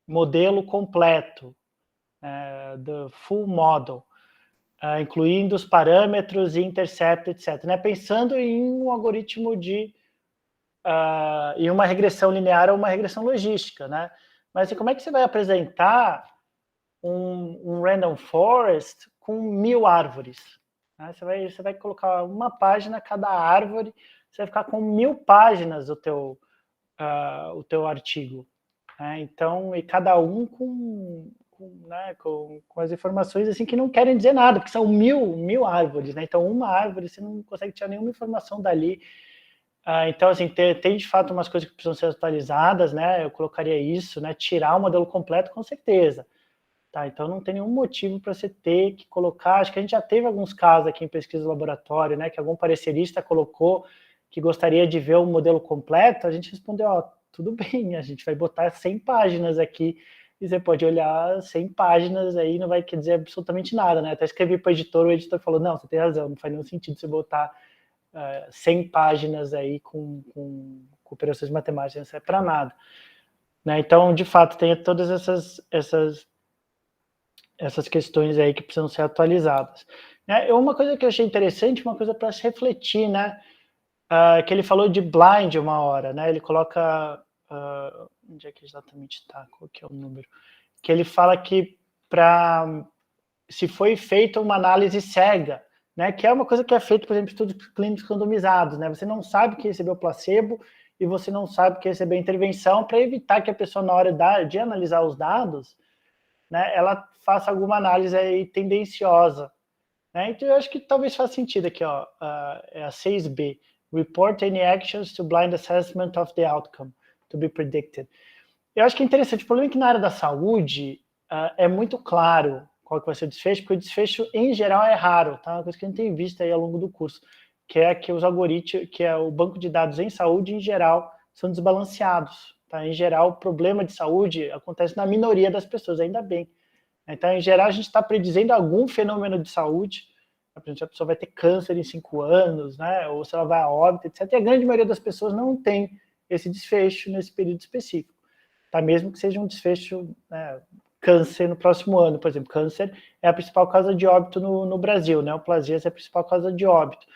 modelo completo, do full model, incluindo os parâmetros, intercept, etc. Né? Pensando em um algoritmo em uma regressão linear ou uma regressão logística, né? Mas como é que você vai apresentar um random forest com 1000 árvores? Né? Você vai colocar uma página a cada árvore, você vai ficar com 1000 páginas o teu artigo. Né? Então, e cada um com as informações assim que não querem dizer nada, porque são 1000 árvores, né? Então, uma árvore você não consegue tirar nenhuma informação dali. Então, assim, tem de fato umas coisas que precisam ser atualizadas, né? Eu colocaria isso, né? Tirar o modelo completo, com certeza. Tá? Então, não tem nenhum motivo para você ter que colocar. Acho que a gente já teve alguns casos aqui em pesquisa do laboratório, né? Que algum parecerista colocou que gostaria de ver o modelo completo. A gente respondeu, tudo bem, a gente vai botar 100 páginas aqui, e você pode olhar 100 páginas aí, não vai quer dizer absolutamente nada, né? Até escrevi para o editor falou, não, você tem razão, não faz nenhum sentido você botar 100 páginas aí com operações matemáticas, não serve para nada. Né? Então, de fato, tem todas essas questões aí que precisam ser atualizadas. Uma coisa que eu achei interessante, uma coisa para se refletir, né? Que ele falou de blind uma hora, né? Ele coloca... onde é que exatamente está? Qual que é o número? Que ele fala que se foi feita uma análise cega, né? Que é uma coisa que é feita, por exemplo, em estudos clínicos randomizados, né? Você não sabe que recebeu placebo e você não sabe que recebeu intervenção, para evitar que a pessoa, na hora de analisar os dados, né, ela faça alguma análise aí tendenciosa. Né? Então, eu acho que talvez faça sentido aqui, é a 6B. Report any actions to blind assessment of the outcome to be predicted. Eu acho que é interessante. O problema é que na área da saúde é muito claro qual que vai ser o desfecho, porque o desfecho, em geral, é raro. Tá? Uma coisa que a gente tem visto aí ao longo do curso, que é que os algoritmos, que é o banco de dados em saúde, em geral, são desbalanceados. Tá? Em geral, o problema de saúde acontece na minoria das pessoas, ainda bem. Então, em geral, a gente está predizendo algum fenômeno de saúde. Por exemplo, a pessoa vai ter câncer em 5 anos, né? Ou se ela vai a óbito, etc. E a grande maioria das pessoas não tem esse desfecho nesse período específico. Tá? Mesmo que seja um desfecho, né, câncer no próximo ano, por exemplo. Câncer é a principal causa de óbito no Brasil, né? Neoplasias é a principal causa de óbito.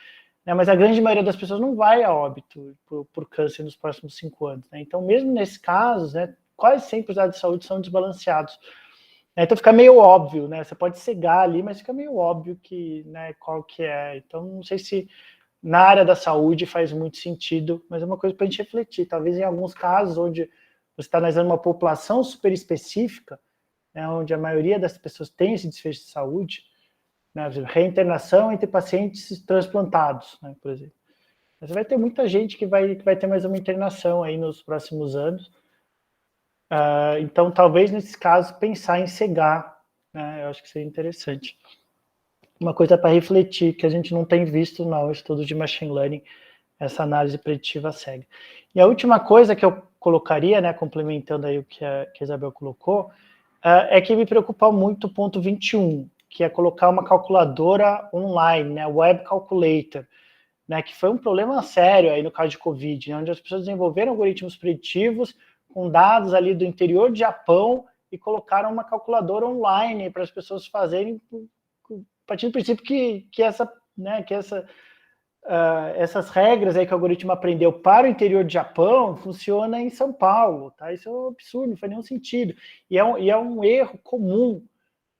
Né? Mas a grande maioria das pessoas não vai a óbito por câncer nos próximos 5 anos. Né? Então, mesmo nesses casos, né, quase sempre os dados de saúde são desbalanceados. Então fica meio óbvio, né? Você pode cegar ali, mas fica meio óbvio que, né, qual que é. Então, não sei se na área da saúde faz muito sentido, mas é uma coisa para a gente refletir. Talvez em alguns casos onde você está analisando uma população super específica, né, onde a maioria das pessoas tem esse desfecho de saúde, né, reinternação entre pacientes transplantados, né, por exemplo. Você vai ter muita gente que vai ter mais uma internação aí nos próximos anos. Então, talvez, nesse caso, pensar em cegar, né, eu acho que seria interessante. Uma coisa para refletir, que a gente não tem visto no estudo de machine learning, essa análise preditiva cega. E a última coisa que eu colocaria, né, complementando aí o que a Isabel colocou, é que me preocupa muito o ponto 21, que é colocar uma calculadora online, né, Web Calculator, né, que foi um problema sério aí no caso de Covid, né, onde as pessoas desenvolveram algoritmos preditivos com dados ali do interior de Japão e colocaram uma calculadora online para as pessoas fazerem, partindo do princípio que essas regras aí que o algoritmo aprendeu para o interior do Japão funciona em São Paulo, tá? Isso é um absurdo, não faz nenhum sentido. E é um erro comum,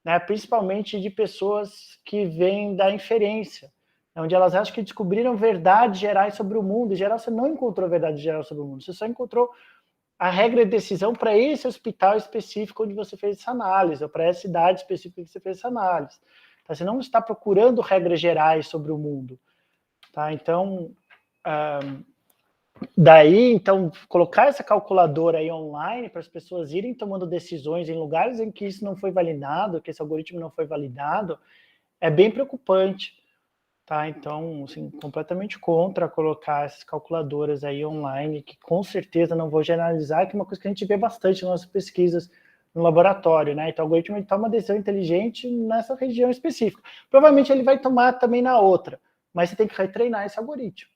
né? Principalmente de pessoas que vêm da inferência, onde elas acham que descobriram verdades gerais sobre o mundo. Em geral, você não encontrou verdade geral sobre o mundo, você só encontrou a regra de decisão para esse hospital específico onde você fez essa análise, ou para essa cidade específica que você fez essa análise. Tá? Você não está procurando regras gerais sobre o mundo. Tá? Então, então, colocar essa calculadora aí online para as pessoas irem tomando decisões em lugares em que isso não foi validado, que esse algoritmo não foi validado, é bem preocupante. Tá? Então, assim, completamente contra colocar essas calculadoras aí online, que com certeza não vou generalizar, que é uma coisa que a gente vê bastante nas nossas pesquisas no laboratório, né? Então, o algoritmo ele toma uma decisão inteligente nessa região específica. Provavelmente ele vai tomar também na outra, mas você tem que retreinar esse algoritmo,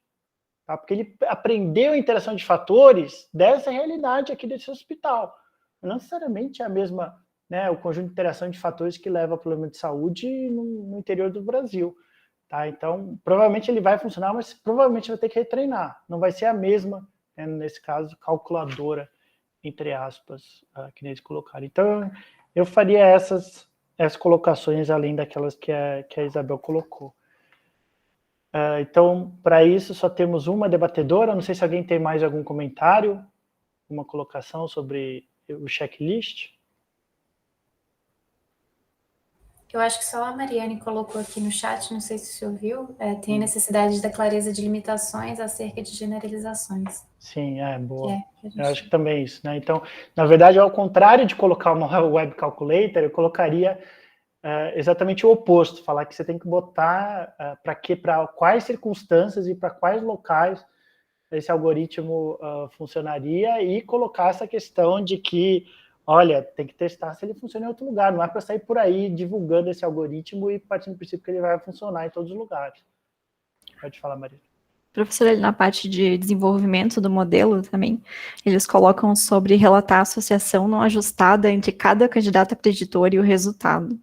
tá? Porque ele aprendeu a interação de fatores dessa realidade aqui desse hospital. Não necessariamente é a mesma, né, o conjunto de interação de fatores que leva a problema de saúde no interior do Brasil. Tá? Então, provavelmente ele vai funcionar, mas provavelmente vai ter que retreinar. Não vai ser a mesma, né, nesse caso, calculadora, entre aspas, que eles colocaram. Então, eu faria essas colocações além daquelas que a Isabel colocou. Então, para isso, só temos uma debatedora. Não sei se alguém tem mais algum comentário, uma colocação sobre o checklist. Eu acho que só a Mariane colocou aqui no chat, não sei se você ouviu, tem a necessidade da clareza de limitações acerca de generalizações. Sim, boa. Eu acho que também é isso, né? Então, na verdade, ao contrário de colocar uma web calculator, eu colocaria exatamente o oposto, falar que você tem que botar para quais circunstâncias e para quais locais esse algoritmo funcionaria e colocar essa questão de que, olha, tem que testar se ele funciona em outro lugar, não é para sair por aí divulgando esse algoritmo e partindo do princípio que ele vai funcionar em todos os lugares. Pode falar, Maria. Professor, ali na parte de desenvolvimento do modelo também, eles colocam sobre relatar a associação não ajustada entre cada candidato a preditor e o resultado.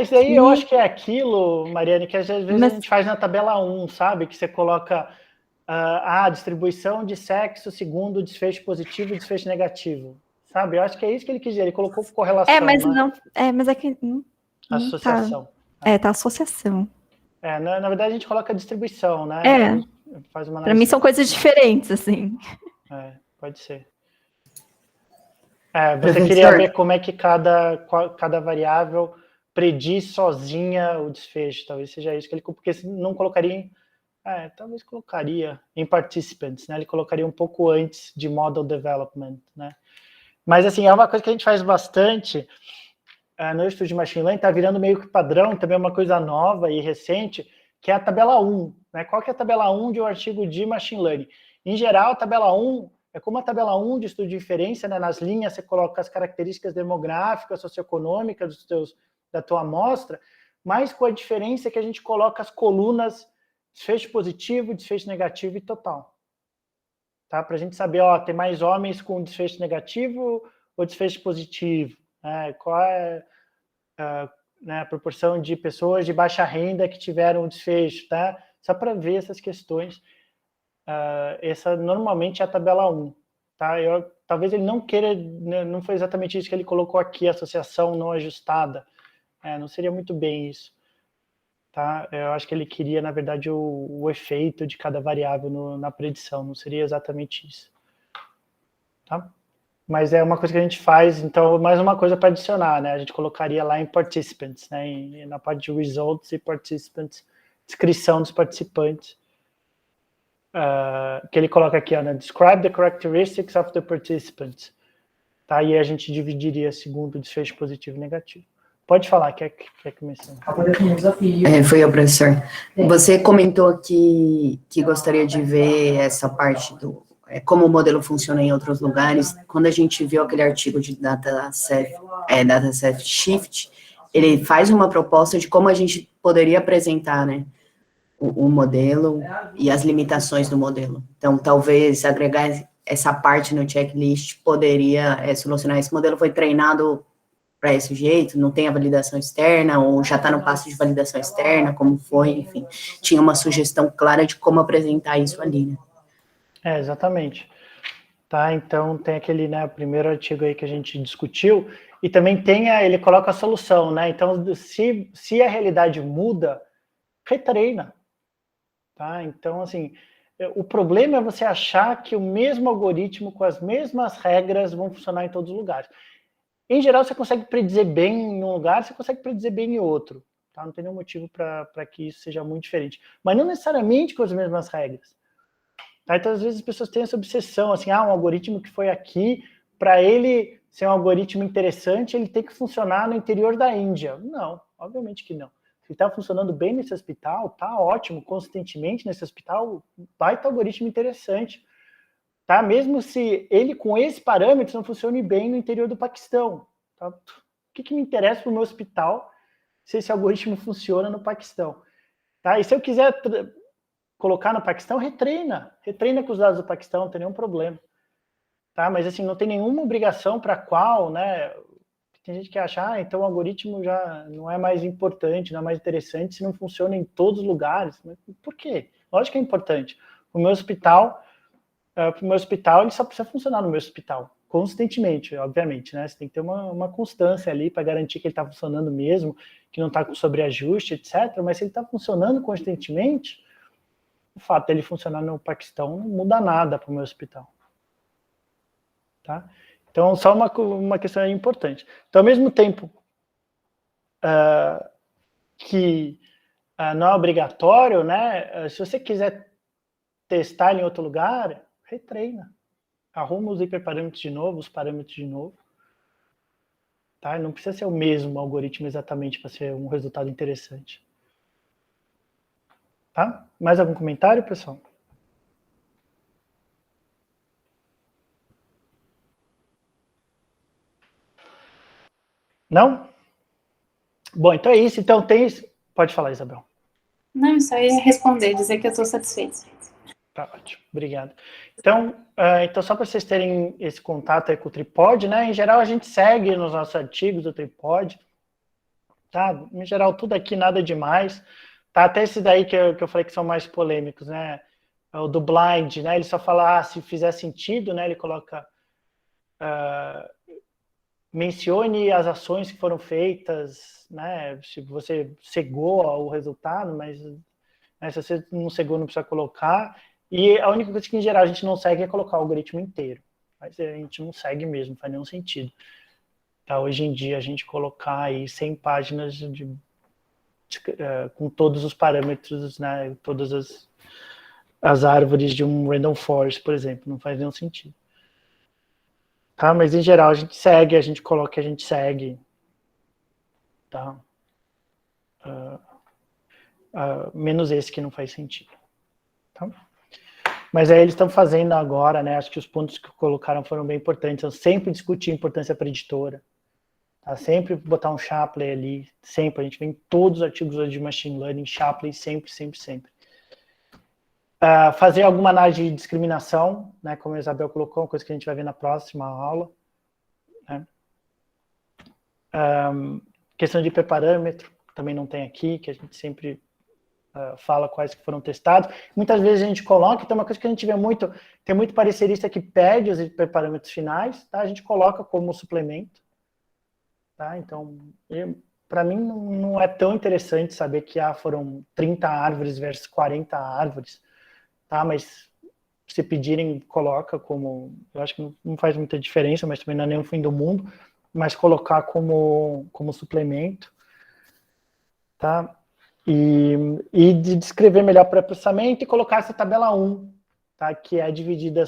Isso aí eu acho que é aquilo, Mariane, que às vezes a gente faz na tabela 1, sabe? Que você coloca a distribuição de sexo segundo desfecho positivo e desfecho negativo. Sabe? Eu acho que é isso que ele quis dizer. Ele colocou correlação. Mas né? não. Mas é que. Associação. Tá associação. Na verdade, a gente coloca a distribuição, né? Faz uma Para mim são coisas diferentes, assim. Pode ser. Você queria ver como é que cada variável prediz sozinha o desfecho. Talvez seja isso que ele... Porque não colocaria... talvez colocaria em participants, né? Ele colocaria um pouco antes de model development, né? Mas, assim, é uma coisa que a gente faz bastante no estudo de machine learning, está virando meio que padrão, também é uma coisa nova e recente, que é a tabela 1, né? Qual que é a tabela 1 de um artigo de machine learning? Em geral, a tabela 1 é como a tabela 1 de estudo de inferência, né? Nas linhas você coloca as características demográficas, socioeconômicas da tua amostra, mas com a diferença que a gente coloca as colunas desfecho positivo, desfecho negativo e total. Tá? Para a gente saber, tem mais homens com desfecho negativo ou desfecho positivo? Qual é a proporção de pessoas de baixa renda que tiveram desfecho? Tá? Só para ver essas questões. Essa normalmente é a tabela 1. Tá? Talvez ele não queira, não foi exatamente isso que ele colocou aqui, associação não ajustada. Não seria muito bem isso. Tá? Eu acho que ele queria, na verdade, o efeito de cada variável na predição, não seria exatamente isso. tá? Mas é uma coisa que a gente faz, então, mais uma coisa para adicionar, né? A gente colocaria lá em participants, né? Na parte de results e participants, descrição dos participantes. Que ele coloca aqui, ó, né? Describe the characteristics of the participants. Tá? E a gente dividiria segundo desfecho positivo e negativo. Pode falar, quer que mencione? Foi o professor. Você comentou que gostaria de ver essa parte do como o modelo funciona em outros lugares. Quando a gente viu aquele artigo de Dataset Shift, ele faz uma proposta de como a gente poderia apresentar, né, o modelo e as limitações do modelo. Então, talvez agregar essa parte no checklist poderia solucionar. Esse modelo foi treinado para esse jeito, não tem a validação externa, ou já está no passo de validação externa, como foi, enfim. Tinha uma sugestão clara de como apresentar isso ali, né? Exatamente. Tá, então tem aquele, né, o primeiro artigo aí que a gente discutiu, e também tem ele coloca a solução, né? Então, se a realidade muda, retreina. Tá? Então, assim, o problema é você achar que o mesmo algoritmo com as mesmas regras vão funcionar em todos os lugares. Em geral, você consegue predizer bem em um lugar, você consegue predizer bem em outro. Tá? Não tem nenhum motivo para que isso seja muito diferente. Mas não necessariamente com as mesmas regras. Tá? Então, às vezes, as pessoas têm essa obsessão, assim, um algoritmo que foi aqui, para ele ser um algoritmo interessante, ele tem que funcionar no interior da Índia. Não, obviamente que não. Se está funcionando bem nesse hospital, está ótimo, consistentemente nesse hospital, baita algoritmo interessante. Tá? Mesmo se ele, com esse parâmetro, não funcione bem no interior do Paquistão. Tá? O que me interessa para o meu hospital se esse algoritmo funciona no Paquistão? Tá? E se eu quiser colocar no Paquistão, retreina com os dados do Paquistão, não tem nenhum problema. Tá? Mas assim, não tem nenhuma obrigação para qual, né? Tem gente que acha, então o algoritmo já não é mais importante, não é mais interessante se não funciona em todos os lugares. Mas por quê? Lógico que é importante. O meu hospital, ele só precisa funcionar no meu hospital, consistentemente, obviamente, né? Você tem que ter uma constância ali para garantir que ele está funcionando mesmo, que não está com sobreajuste, etc. Mas se ele está funcionando consistentemente, o fato dele funcionar no Paquistão não muda nada para o meu hospital. Tá? Então, só uma questão importante. Então, ao mesmo tempo que não é obrigatório, né? Se você quiser testar em outro lugar, retreina. Arruma os hiperparâmetros de novo, os parâmetros de novo. Tá? Não precisa ser o mesmo algoritmo exatamente para ser um resultado interessante. Tá? Mais algum comentário, pessoal? Não? Bom, então é isso. Então tem... Pode falar, Isabel. Não, só ia responder, dizer que eu estou satisfeita. Tá ótimo, obrigado. Então só para vocês terem esse contato aí com o Tripod, né? Em geral, a gente segue nos nossos artigos do Tripod. Tá? Em geral, tudo aqui, nada demais. Tá? Até esse daí que eu falei que são mais polêmicos, né? O do Blind, né? Ele só fala, se fizer sentido, né? Ele coloca... mencione as ações que foram feitas, né? Se você cegou o resultado, mas né, se você não cegou, não precisa colocar. E a única coisa que, em geral, a gente não segue é colocar o algoritmo inteiro. Mas a gente não segue mesmo, não faz nenhum sentido. Tá? Hoje em dia, a gente colocar aí 100 páginas com todos os parâmetros, né? Todas as árvores de um random forest, por exemplo, não faz nenhum sentido. Tá? Mas, em geral, a gente segue, a gente coloca que a gente segue. Tá? Menos esse que não faz sentido. Tá? Mas aí eles estão fazendo agora, né? Acho que os pontos que colocaram foram bem importantes. Então, sempre discutir a importância preditora. Tá? Sempre botar um Shapley ali. Sempre. A gente vê em todos os artigos hoje de Machine Learning, Shapley, sempre, sempre, sempre. Fazer alguma análise de discriminação, né, como a Isabel colocou, uma coisa que a gente vai ver na próxima aula. Né? Questão de hiperparâmetro, também não tem aqui, que a gente sempre fala quais que foram testados. Muitas vezes a gente coloca, então uma coisa que a gente vê muito, tem muito parecerista que pede os hiperparâmetros finais, tá? A gente coloca como suplemento. Tá? Então, para mim não é tão interessante saber que foram 30 árvores versus 40 árvores. Tá? Mas se pedirem, coloca como, eu acho que não faz muita diferença, mas também não é nem o fim do mundo, mas colocar como suplemento, tá? E de descrever melhor o pré-processamento e colocar essa tabela 1, tá? Que é dividida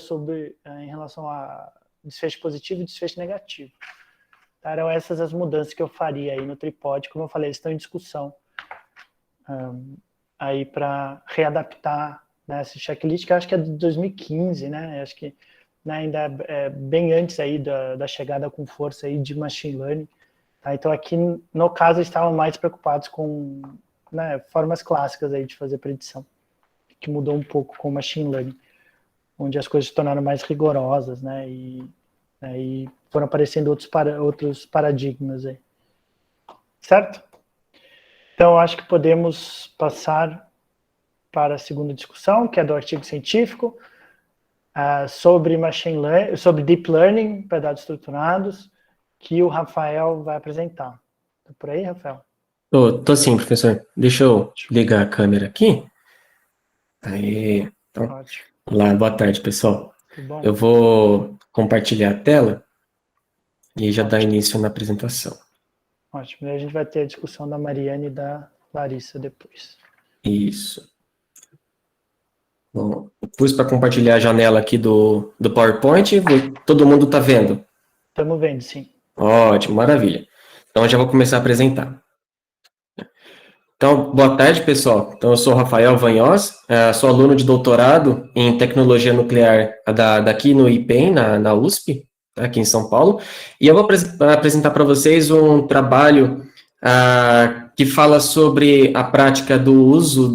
em relação a desfecho positivo e desfecho negativo. Tá? Eram essas as mudanças que eu faria aí no tripode, como eu falei, eles estão em discussão aí para readaptar, né, esse checklist, que eu acho que é de 2015, né? Acho que, né, ainda é bem antes aí da chegada com força aí de machine learning. Tá? Então aqui, no caso, estavam mais preocupados com, né, formas clássicas aí de fazer predição, que mudou um pouco com o machine learning, onde as coisas se tornaram mais rigorosas, né, e foram aparecendo outros paradigmas aí. Certo? Então, acho que podemos passar para a segunda discussão, que é do artigo científico, sobre machine learning, sobre deep learning para dados estruturados, que o Rafael vai apresentar. Tá por aí, Rafael? Tô sim, professor. Deixa eu ligar a câmera aqui. Aí, então, Ótimo. olá, boa tarde, pessoal. Tudo bom? Eu vou compartilhar a tela e já dar Ótimo. início na apresentação. Ótimo. E a gente vai ter a discussão da Mariane e da Larissa depois. Isso. Bom, pus para compartilhar a janela aqui do PowerPoint. Todo mundo está vendo? Estamos vendo, sim. Ótimo, maravilha. Então, eu já vou começar a apresentar. Então, boa tarde, pessoal. Então, eu sou o Rafael Vanhoz, sou aluno de doutorado em tecnologia nuclear daqui no IPEM, na USP, aqui em São Paulo, e eu vou apresentar para vocês um trabalho que fala sobre a prática do uso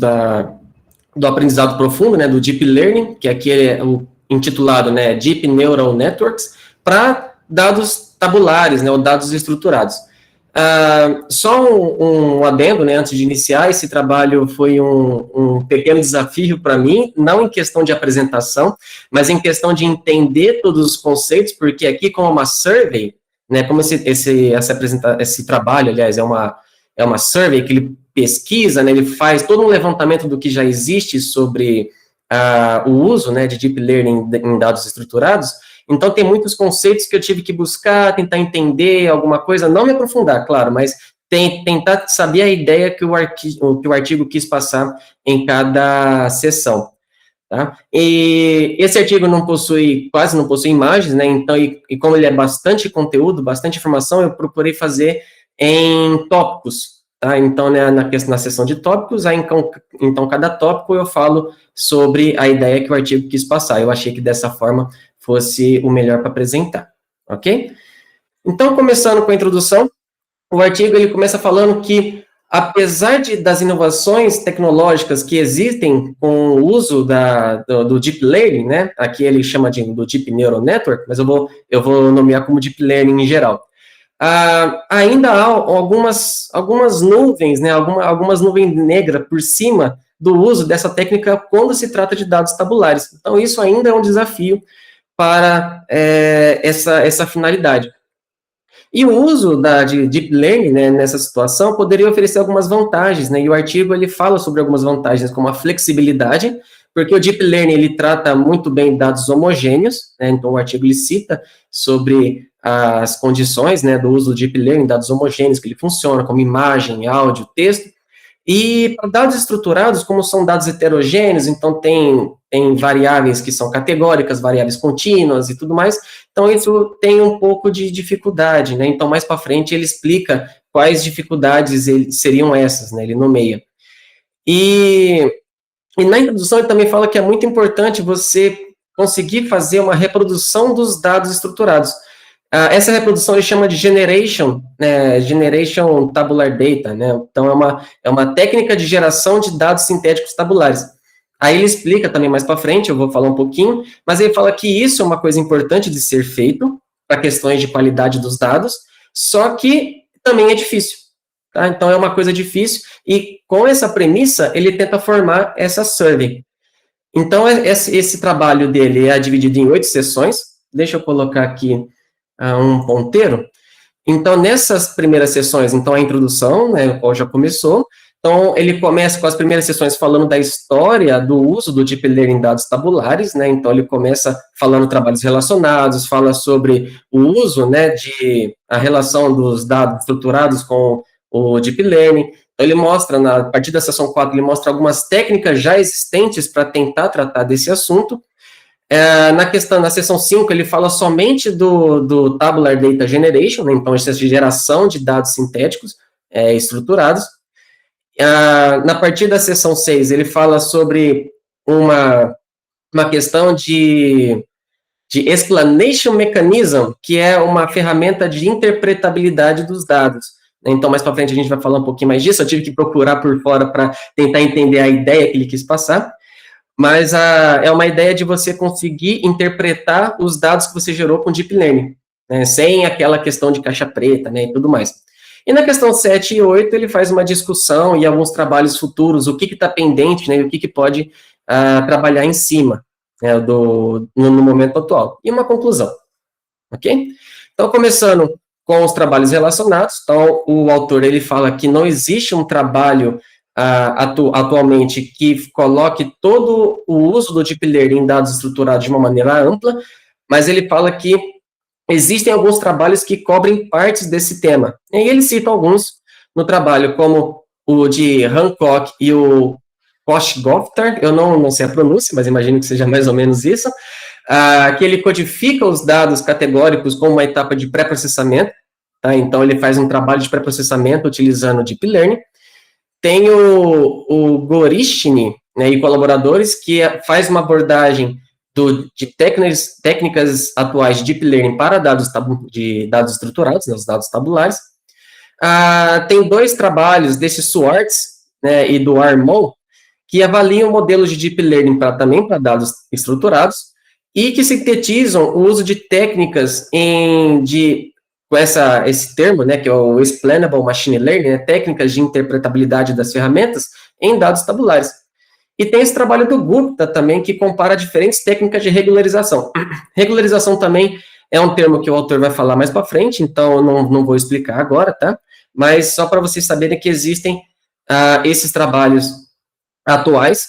do aprendizado profundo, né, do Deep Learning, que aqui é o intitulado, né, Deep Neural Networks, para dados tabulares, né, ou dados estruturados. Só um adendo, né, antes de iniciar, esse trabalho foi um pequeno desafio para mim, não em questão de apresentação, mas em questão de entender todos os conceitos, porque aqui como uma survey, né, como esse trabalho, aliás, é uma survey que ele pesquisa, né, ele faz todo um levantamento do que já existe sobre o uso, né, de Deep Learning em dados estruturados. Então, tem muitos conceitos que eu tive que buscar, tentar entender alguma coisa, não me aprofundar, claro, mas tentar saber a ideia que o artigo quis passar em cada sessão. Tá? E esse artigo quase não possui imagens, né? Então, e como ele é bastante conteúdo, bastante informação, eu procurei fazer em tópicos. Tá? Então, né, na seção de tópicos, aí, então, cada tópico eu falo sobre a ideia que o artigo quis passar. Eu achei que dessa forma fosse o melhor para apresentar, ok? Então, começando com a introdução, o artigo ele começa falando que, apesar das inovações tecnológicas que existem com o uso do Deep Learning, né, aqui ele chama do Deep Neural Network, mas eu vou nomear como Deep Learning em geral, ainda há algumas nuvens, né, algumas nuvens negras por cima do uso dessa técnica quando se trata de dados tabulares. Então, isso ainda é um desafio para essa finalidade. E o uso de Deep Learning, né, nessa situação poderia oferecer algumas vantagens, né, e o artigo ele fala sobre algumas vantagens, como a flexibilidade, porque o Deep Learning ele trata muito bem dados homogêneos, né, então o artigo ele cita sobre as condições, né, do uso do Deep Learning, dados homogêneos, que ele funciona, como imagem, áudio, texto. E para dados estruturados, como são dados heterogêneos, então tem variáveis que são categóricas, variáveis contínuas e tudo mais, então isso tem um pouco de dificuldade, né? Então, mais para frente, ele explica quais dificuldades seriam essas, né? Ele nomeia. E na introdução ele também fala que é muito importante você conseguir fazer uma reprodução dos dados estruturados. Essa reprodução ele chama de Generation Tabular Data, né? Então, é uma técnica de geração de dados sintéticos tabulares. Aí ele explica também mais para frente, eu vou falar um pouquinho, mas ele fala que isso é uma coisa importante de ser feito para questões de qualidade dos dados, só que também é difícil, tá? Então, é uma coisa difícil, e com essa premissa, ele tenta formar essa survey. Então, esse trabalho dele é dividido em 8 sessões, deixa eu colocar aqui um ponteiro. Então, nessas primeiras sessões, então, a introdução, né, o qual já começou. Então, Então, ele começa com as primeiras sessões falando da história do uso do Deep Learning em dados tabulares, né? Então, ele começa falando trabalhos relacionados, fala sobre o uso, né, a relação dos dados estruturados com o Deep Learning. Então, ele mostra, a partir da sessão 4, ele mostra algumas técnicas já existentes para tentar tratar desse assunto. Na sessão 5, ele fala somente do Tabular Data Generation, né? Então, essa geração de dados sintéticos estruturados. Na partir da sessão 6, ele fala sobre uma questão de explanation mechanism, que é uma ferramenta de interpretabilidade dos dados. Então, mais para frente, a gente vai falar um pouquinho mais disso. Eu tive que procurar por fora para tentar entender a ideia que ele quis passar. Mas é uma ideia de você conseguir interpretar os dados que você gerou com Deep Learning, né, sem aquela questão de caixa preta, né, e tudo mais. E na questão 7 e 8, ele faz uma discussão e alguns trabalhos futuros, o que está pendente, né, e o que pode trabalhar em cima, né, no momento atual. E uma conclusão, ok? Então, começando com os trabalhos relacionados, então, o autor, ele fala que não existe um trabalho atualmente que coloque todo o uso do Deep Learning em dados estruturados de uma maneira ampla, mas ele fala que existem alguns trabalhos que cobrem partes desse tema. E ele cita alguns no trabalho, como o de Hancock e o Koch-Goftar, eu não sei a pronúncia, mas imagino que seja mais ou menos isso, que ele codifica os dados categóricos como uma etapa de pré-processamento, tá? Então ele faz um trabalho de pré-processamento utilizando Deep Learning. Tem o Gorishny, né, e colaboradores, que faz uma abordagem de técnicas atuais de Deep Learning para dados estruturados, né, os dados tabulares. Tem 2 trabalhos desse Swartz, né, e do Armon, que avaliam modelos de Deep Learning também para dados estruturados, e que sintetizam o uso de técnicas com esse termo, né, que é o Explainable Machine Learning, né, técnicas de interpretabilidade das ferramentas em dados tabulares. E tem esse trabalho do Gupta também, que compara diferentes técnicas de regularização. Regularização também é um termo que o autor vai falar mais para frente, então eu não vou explicar agora, tá? Mas só para vocês saberem que existem esses trabalhos atuais,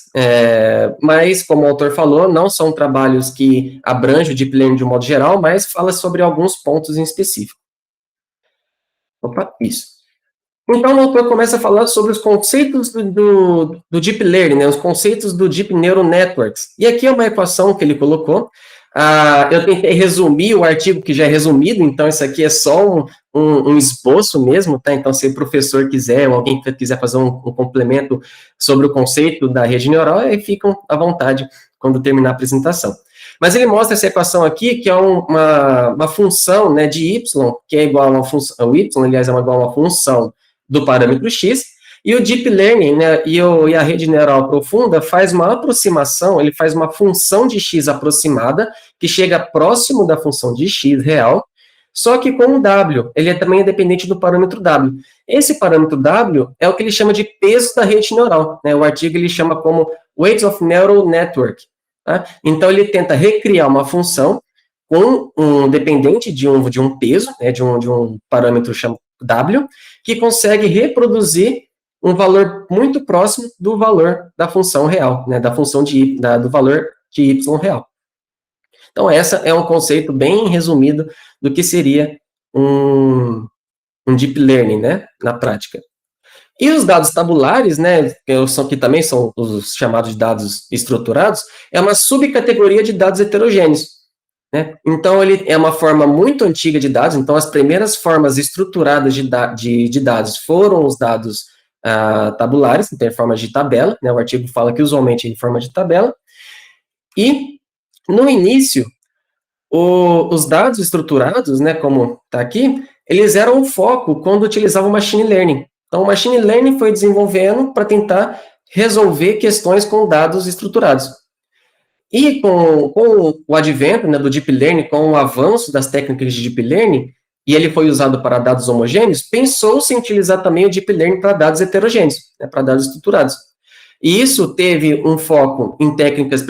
mas, como o autor falou, não são trabalhos que abrangem o Deep Learning de um modo geral, mas fala sobre alguns pontos em específico. Opa, isso. Então, o autor começa a falar sobre os conceitos do Deep Learning, né, os conceitos do Deep Neural Networks. E aqui é uma equação que ele colocou. Eu tentei resumir o artigo que já é resumido, então isso aqui é só um esboço mesmo, tá? Então, se o professor quiser, ou alguém que quiser fazer um complemento sobre o conceito da rede neural, aí ficam à vontade quando terminar a apresentação. Mas ele mostra essa equação aqui, que é uma função, né, de y, que é igual a uma função, o y, aliás, é igual a uma função do parâmetro x, e o Deep Learning, né, e a rede neural profunda faz uma aproximação, ele faz uma função de x aproximada, que chega próximo da função de x real, só que com um w, ele também é dependente do parâmetro w. Esse parâmetro w é o que ele chama de peso da rede neural, né, o artigo ele chama como Weight of Neural Network. Tá? Então, ele tenta recriar uma função com dependente de um peso, né, de um parâmetro chamado w, que consegue reproduzir um valor muito próximo do valor da função real, né, da função do valor de y real. Então, essa é um conceito bem resumido do que seria um Deep Learning, né, na prática. E os dados tabulares, né, que também são os chamados de dados estruturados, é uma subcategoria de dados heterogêneos. Né? Então, ele é uma forma muito antiga de dados, então as primeiras formas estruturadas de dados foram os dados tabulares, então em forma de tabela, né? O artigo fala que usualmente é em forma de tabela, e no início, os dados estruturados, né, como está aqui, eles eram o foco quando utilizavam Machine Learning. Então, o Machine Learning foi desenvolvendo para tentar resolver questões com dados estruturados. E com o advento, né, do Deep Learning, com o avanço das técnicas de Deep Learning, e ele foi usado para dados homogêneos, pensou-se em utilizar também o Deep Learning para dados heterogêneos, né, para dados estruturados. E isso teve um foco em técnicas,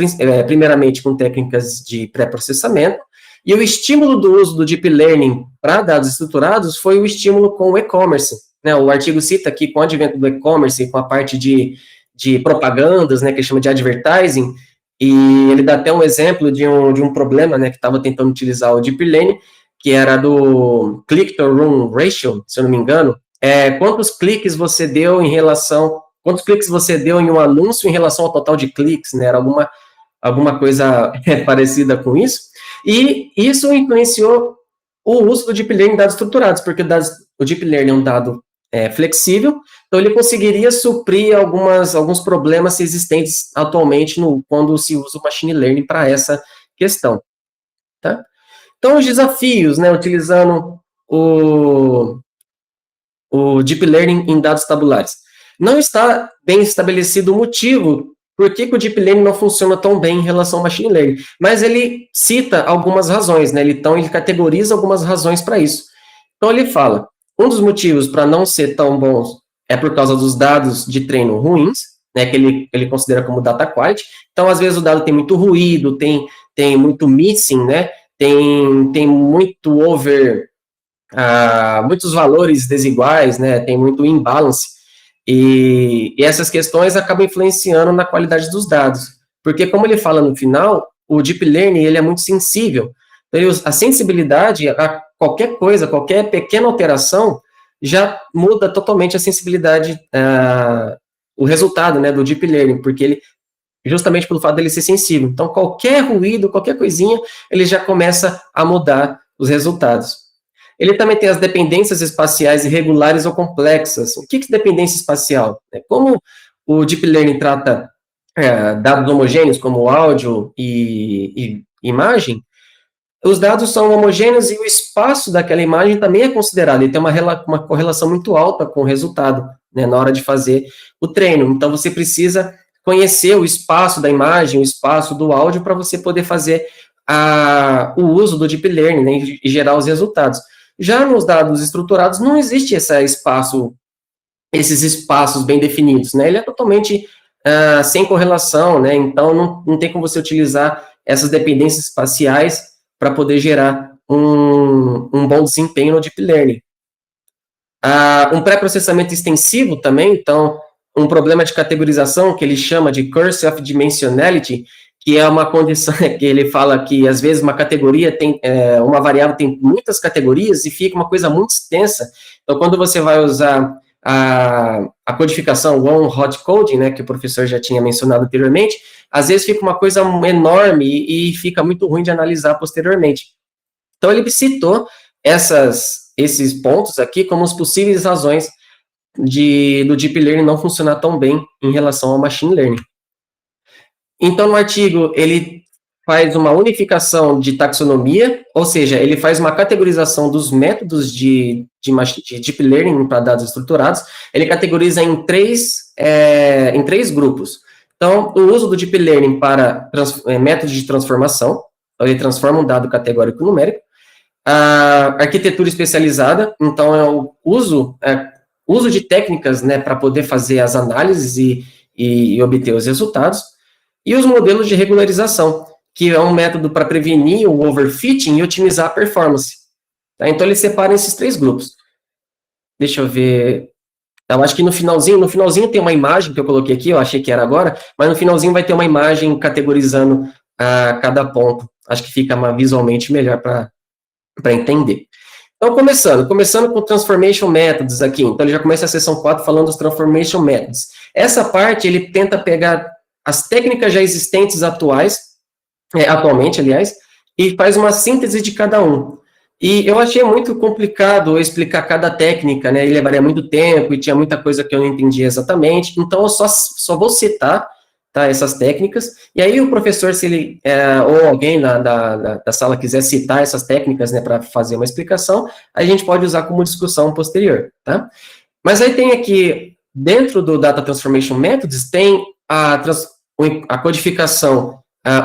primeiramente com técnicas de pré-processamento, e o estímulo do uso do Deep Learning para dados estruturados foi o estímulo com o e-commerce, né, o artigo cita aqui, com o advento do e-commerce, com a parte de propagandas, né, que ele chama de advertising, e ele dá até um exemplo de um problema, né, que estava tentando utilizar o Deep Learning, que era do click-to-run ratio, se eu não me engano, quantos cliques você deu em um anúncio em relação ao total de cliques, né, era alguma coisa parecida com isso, e isso influenciou o uso do Deep Learning em dados estruturados, porque o Deep Learning é um dado flexível, então ele conseguiria suprir alguns problemas existentes atualmente quando se usa o Machine Learning para essa questão, tá? Então, os desafios, né, utilizando o Deep Learning em dados tabulares. Não está bem estabelecido o motivo por que o Deep Learning não funciona tão bem em relação ao Machine Learning, mas ele cita algumas razões, né, ele categoriza algumas razões para isso. Então, ele fala, um dos motivos para não ser tão bons é por causa dos dados de treino ruins, né, que ele considera como data quality. Então, às vezes, o dado tem muito ruído, tem muito missing, né, tem muito muitos valores desiguais, né, tem muito imbalance, e essas questões acabam influenciando na qualidade dos dados, porque, como ele fala no final, o Deep Learning ele é muito sensível, então, a sensibilidade a qualquer coisa, qualquer pequena alteração, já muda totalmente a sensibilidade, o resultado, né, do Deep Learning, porque ele, justamente pelo fato dele ser sensível, então qualquer ruído, qualquer coisinha, ele já começa a mudar os resultados. Ele também tem as dependências espaciais irregulares ou complexas. O que é dependência espacial? Como o Deep Learning trata dados homogêneos, como áudio e imagem, os dados são homogêneos e o espaço daquela imagem também é considerado. Ele tem uma correlação muito alta com o resultado, né, na hora de fazer o treino. Então, você precisa conhecer o espaço da imagem, o espaço do áudio, para você poder fazer o uso do Deep Learning, né, e gerar os resultados. Já nos dados estruturados, não existe esses espaços bem definidos, né? Ele é totalmente sem correlação, né? Então, não tem como você utilizar essas dependências espaciais para poder gerar um bom desempenho no Deep Learning. Um pré-processamento extensivo também, então, um problema de categorização que ele chama de Curse of Dimensionality, que é uma condição que ele fala que, às vezes, uma categoria uma variável tem muitas categorias e fica uma coisa muito extensa. Então, quando você vai usar a codificação one-hot coding, né, que o professor já tinha mencionado anteriormente, às vezes fica uma coisa enorme e fica muito ruim de analisar posteriormente. Então, ele citou esses pontos aqui como as possíveis razões do Deep Learning não funcionar tão bem em relação ao Machine Learning. Então, no artigo, ele faz uma unificação de taxonomia, ou seja, ele faz uma categorização dos métodos de Deep Learning para dados estruturados, ele categoriza em três grupos. Então, o uso do Deep Learning para métodos de transformação, então ele transforma um dado categórico numérico, a arquitetura especializada, então é o uso de técnicas, né, para poder fazer as análises e obter os resultados, e os modelos de regularização, que é um método para prevenir o overfitting e otimizar a performance. Tá? Então, ele separa esses três grupos. Deixa eu ver. Eu acho que no finalzinho tem uma imagem que eu coloquei aqui, eu achei que era agora, mas no finalzinho vai ter uma imagem categorizando cada ponto. Acho que fica visualmente melhor para entender. Então, começando com Transformation Methods aqui. Então, ele já começa a seção 4 falando dos Transformation Methods. Essa parte, ele tenta pegar as técnicas já existentes atualmente, aliás, e faz uma síntese de cada um. E eu achei muito complicado explicar cada técnica, né, e levaria muito tempo, e tinha muita coisa que eu não entendia exatamente, então eu só vou citar, tá, essas técnicas, e aí o professor, se ele, ou alguém da sala quiser citar essas técnicas, né, para fazer uma explicação, a gente pode usar como discussão posterior, tá? Mas aí tem aqui, dentro do Data Transformation Methods, tem a codificação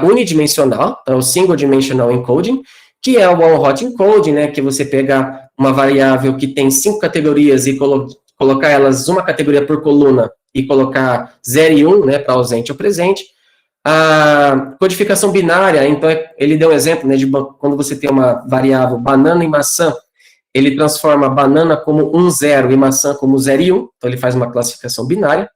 unidimensional, então, o Single Dimensional Encoding, que é o one-hot encoding, né, que você pega uma variável que tem 5 categorias e colocar elas uma categoria por coluna e colocar 0 e 1, né, para ausente ou presente. A codificação binária, então, ele deu um exemplo, né, de quando você tem uma variável banana e maçã, ele transforma banana como 1, 0 e maçã como 0 e 1, então ele faz uma classificação binária.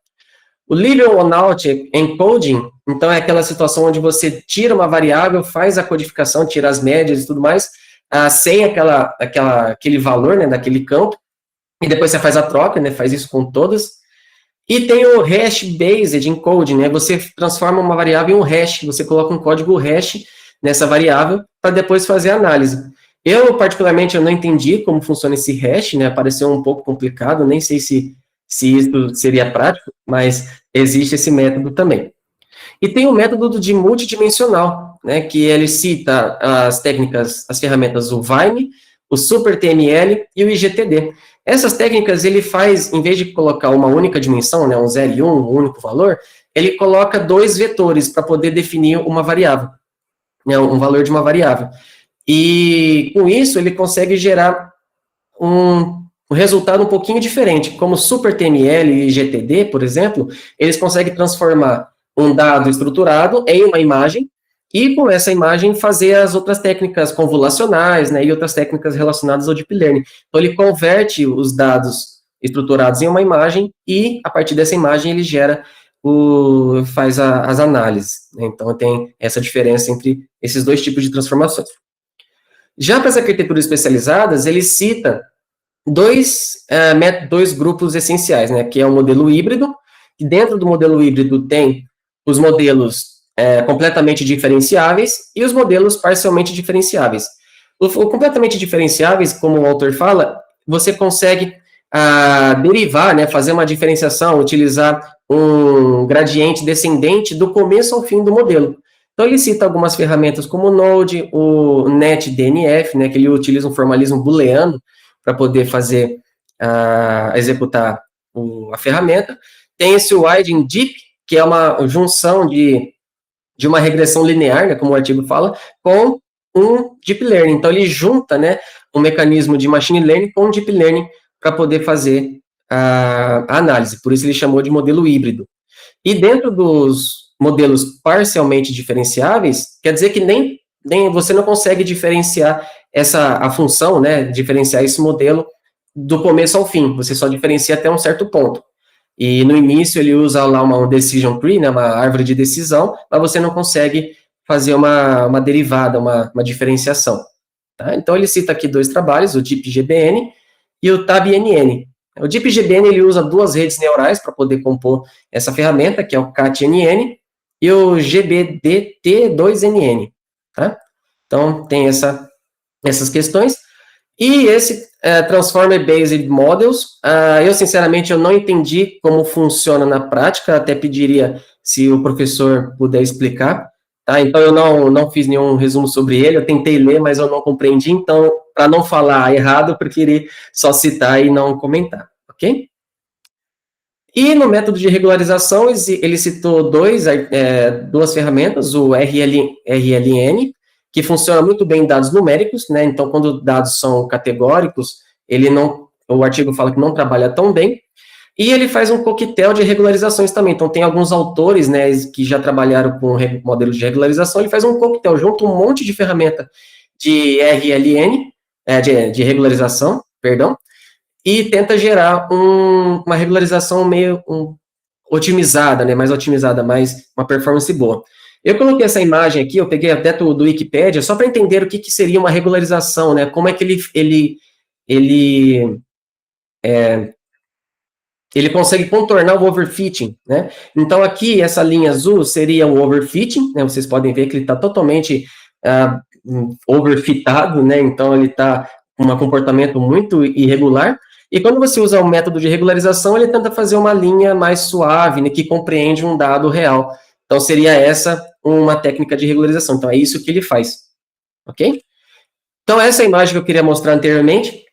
O Linear One-Out Encoding, então é aquela situação onde você tira uma variável, faz a codificação, tira as médias e tudo mais, sem aquele valor, né, daquele campo, e depois você faz a troca, né, faz isso com todas. E tem o Hash-Based Encoding, né, você transforma uma variável em um hash, você coloca um código hash nessa variável, para depois fazer a análise. Eu, particularmente, eu não entendi como funciona esse hash, né, pareceu um pouco complicado, nem sei se isso seria prático, mas existe esse método também. E tem o método de multidimensional, né, que ele cita as técnicas, as ferramentas, o Vime, o SuperTML e o IGTD. Essas técnicas, ele faz, em vez de colocar uma única dimensão, né, um 0 e 1, um único valor, ele coloca 2 vetores para poder definir uma variável, né, um valor de uma variável. E, com isso, ele consegue gerar um resultado um pouquinho diferente, como SuperTML e GTD, por exemplo, eles conseguem transformar um dado estruturado em uma imagem, e com essa imagem fazer as outras técnicas convolucionais, né, e outras técnicas relacionadas ao Deep Learning. Então, ele converte os dados estruturados em uma imagem, e, a partir dessa imagem, ele gera faz as análises. Então, tem essa diferença entre esses 2 tipos de transformações. Já para as arquiteturas especializadas, ele cita dois grupos essenciais, né, que é o modelo híbrido, e dentro do modelo híbrido tem os modelos completamente diferenciáveis e os modelos parcialmente diferenciáveis. O completamente diferenciáveis, como o autor fala, você consegue derivar, né, fazer uma diferenciação, utilizar um gradiente descendente do começo ao fim do modelo. Então, ele cita algumas ferramentas como o Node, o NetDNF, né, que ele utiliza um formalismo booleano para poder fazer, executar a ferramenta. Tem esse Widen Deep, que é uma junção de uma regressão linear, né, como o artigo fala, com um Deep Learning. Então, ele junta, né, um mecanismo de Machine Learning com Deep Learning para poder fazer a análise. Por isso, ele chamou de modelo híbrido. E dentro dos modelos parcialmente diferenciáveis, quer dizer que nem você não consegue diferenciar a função, né, diferenciar esse modelo do começo ao fim, você só diferencia até um certo ponto. E no início ele usa lá uma decision tree, né, uma árvore de decisão, mas você não consegue fazer uma derivada, uma diferenciação. Tá? Então ele cita aqui 2 trabalhos, o DeepGBN e o TabNN. O DeepGBN ele usa 2 redes neurais para poder compor essa ferramenta, que é o CAT-NN e o GBDT2NN. Tá? Então tem essas questões. E esse Transformer Based Models, eu sinceramente eu não entendi como funciona na prática, até pediria se o professor puder explicar, tá? Então eu não fiz nenhum resumo sobre ele, eu tentei ler, mas eu não compreendi, então para não falar errado, eu preferi só citar e não comentar, ok? E no método de regularização, ele citou 2 ferramentas, o RLN, que funciona muito bem em dados numéricos, né? Então, quando dados são categóricos, o artigo fala que não trabalha tão bem, e ele faz um coquetel de regularizações também. Então, tem alguns autores, né, que já trabalharam com modelos de regularização, ele faz um coquetel, junto um monte de ferramenta de RLN, de regularização, perdão, e tenta gerar uma regularização meio otimizada, né, mais otimizada, mais uma performance boa. Eu coloquei essa imagem aqui, eu peguei até do Wikipedia, só para entender o que seria uma regularização, né? Como é que ele consegue contornar o overfitting, né? Então, aqui, essa linha azul seria o overfitting, né? Vocês podem ver que ele está totalmente overfitado, né? Então, ele está com um comportamento muito irregular. E quando você usa o método de regularização, ele tenta fazer uma linha mais suave, né, que compreende um dado real. Então, seria essa uma técnica de regularização. Então, é isso que ele faz. Ok? Então, essa imagem que eu queria mostrar anteriormente,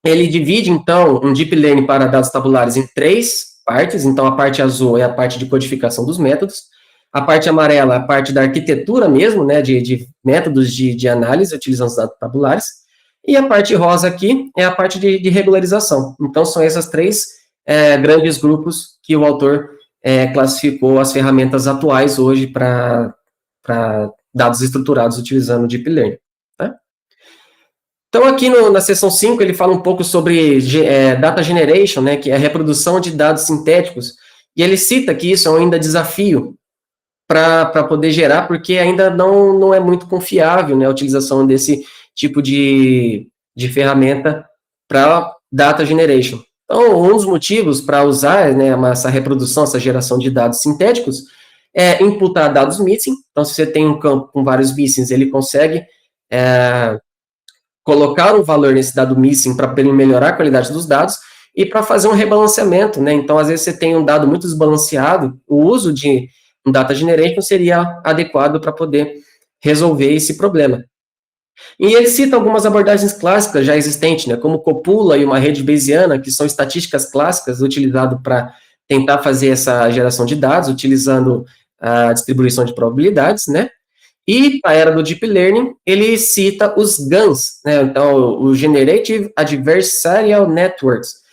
ele divide, então, um Deep Learning para dados tabulares em 3 partes. Então, a parte azul é a parte de codificação dos métodos. A parte amarela é a parte da arquitetura mesmo, né, de métodos de análise utilizando os dados tabulares. E a parte rosa aqui é a parte de regularização. Então, são esses 3 grandes grupos que o autor classificou as ferramentas atuais hoje para dados estruturados utilizando o Deep Learning. Tá? Então, aqui na seção 5, ele fala um pouco sobre data generation, né, que é a reprodução de dados sintéticos, e ele cita que isso é ainda desafio para poder gerar, porque ainda não é muito confiável, né, a utilização desse tipo de ferramenta para data generation. Então, um dos motivos para usar, né, essa reprodução, essa geração de dados sintéticos, é imputar dados missing. Então, se você tem um campo com vários missings, ele consegue colocar um valor nesse dado missing para melhorar a qualidade dos dados e para fazer um rebalanceamento, né? Então, às vezes, você tem um dado muito desbalanceado, o uso de um data generation seria adequado para poder resolver esse problema. E ele cita algumas abordagens clássicas já existentes, né, como copula e uma rede bayesiana, que são estatísticas clássicas utilizadas para tentar fazer essa geração de dados, utilizando a distribuição de probabilidades, né? E a era do Deep Learning, ele cita os GANs, né? Então, o Generative Adversarial Networks.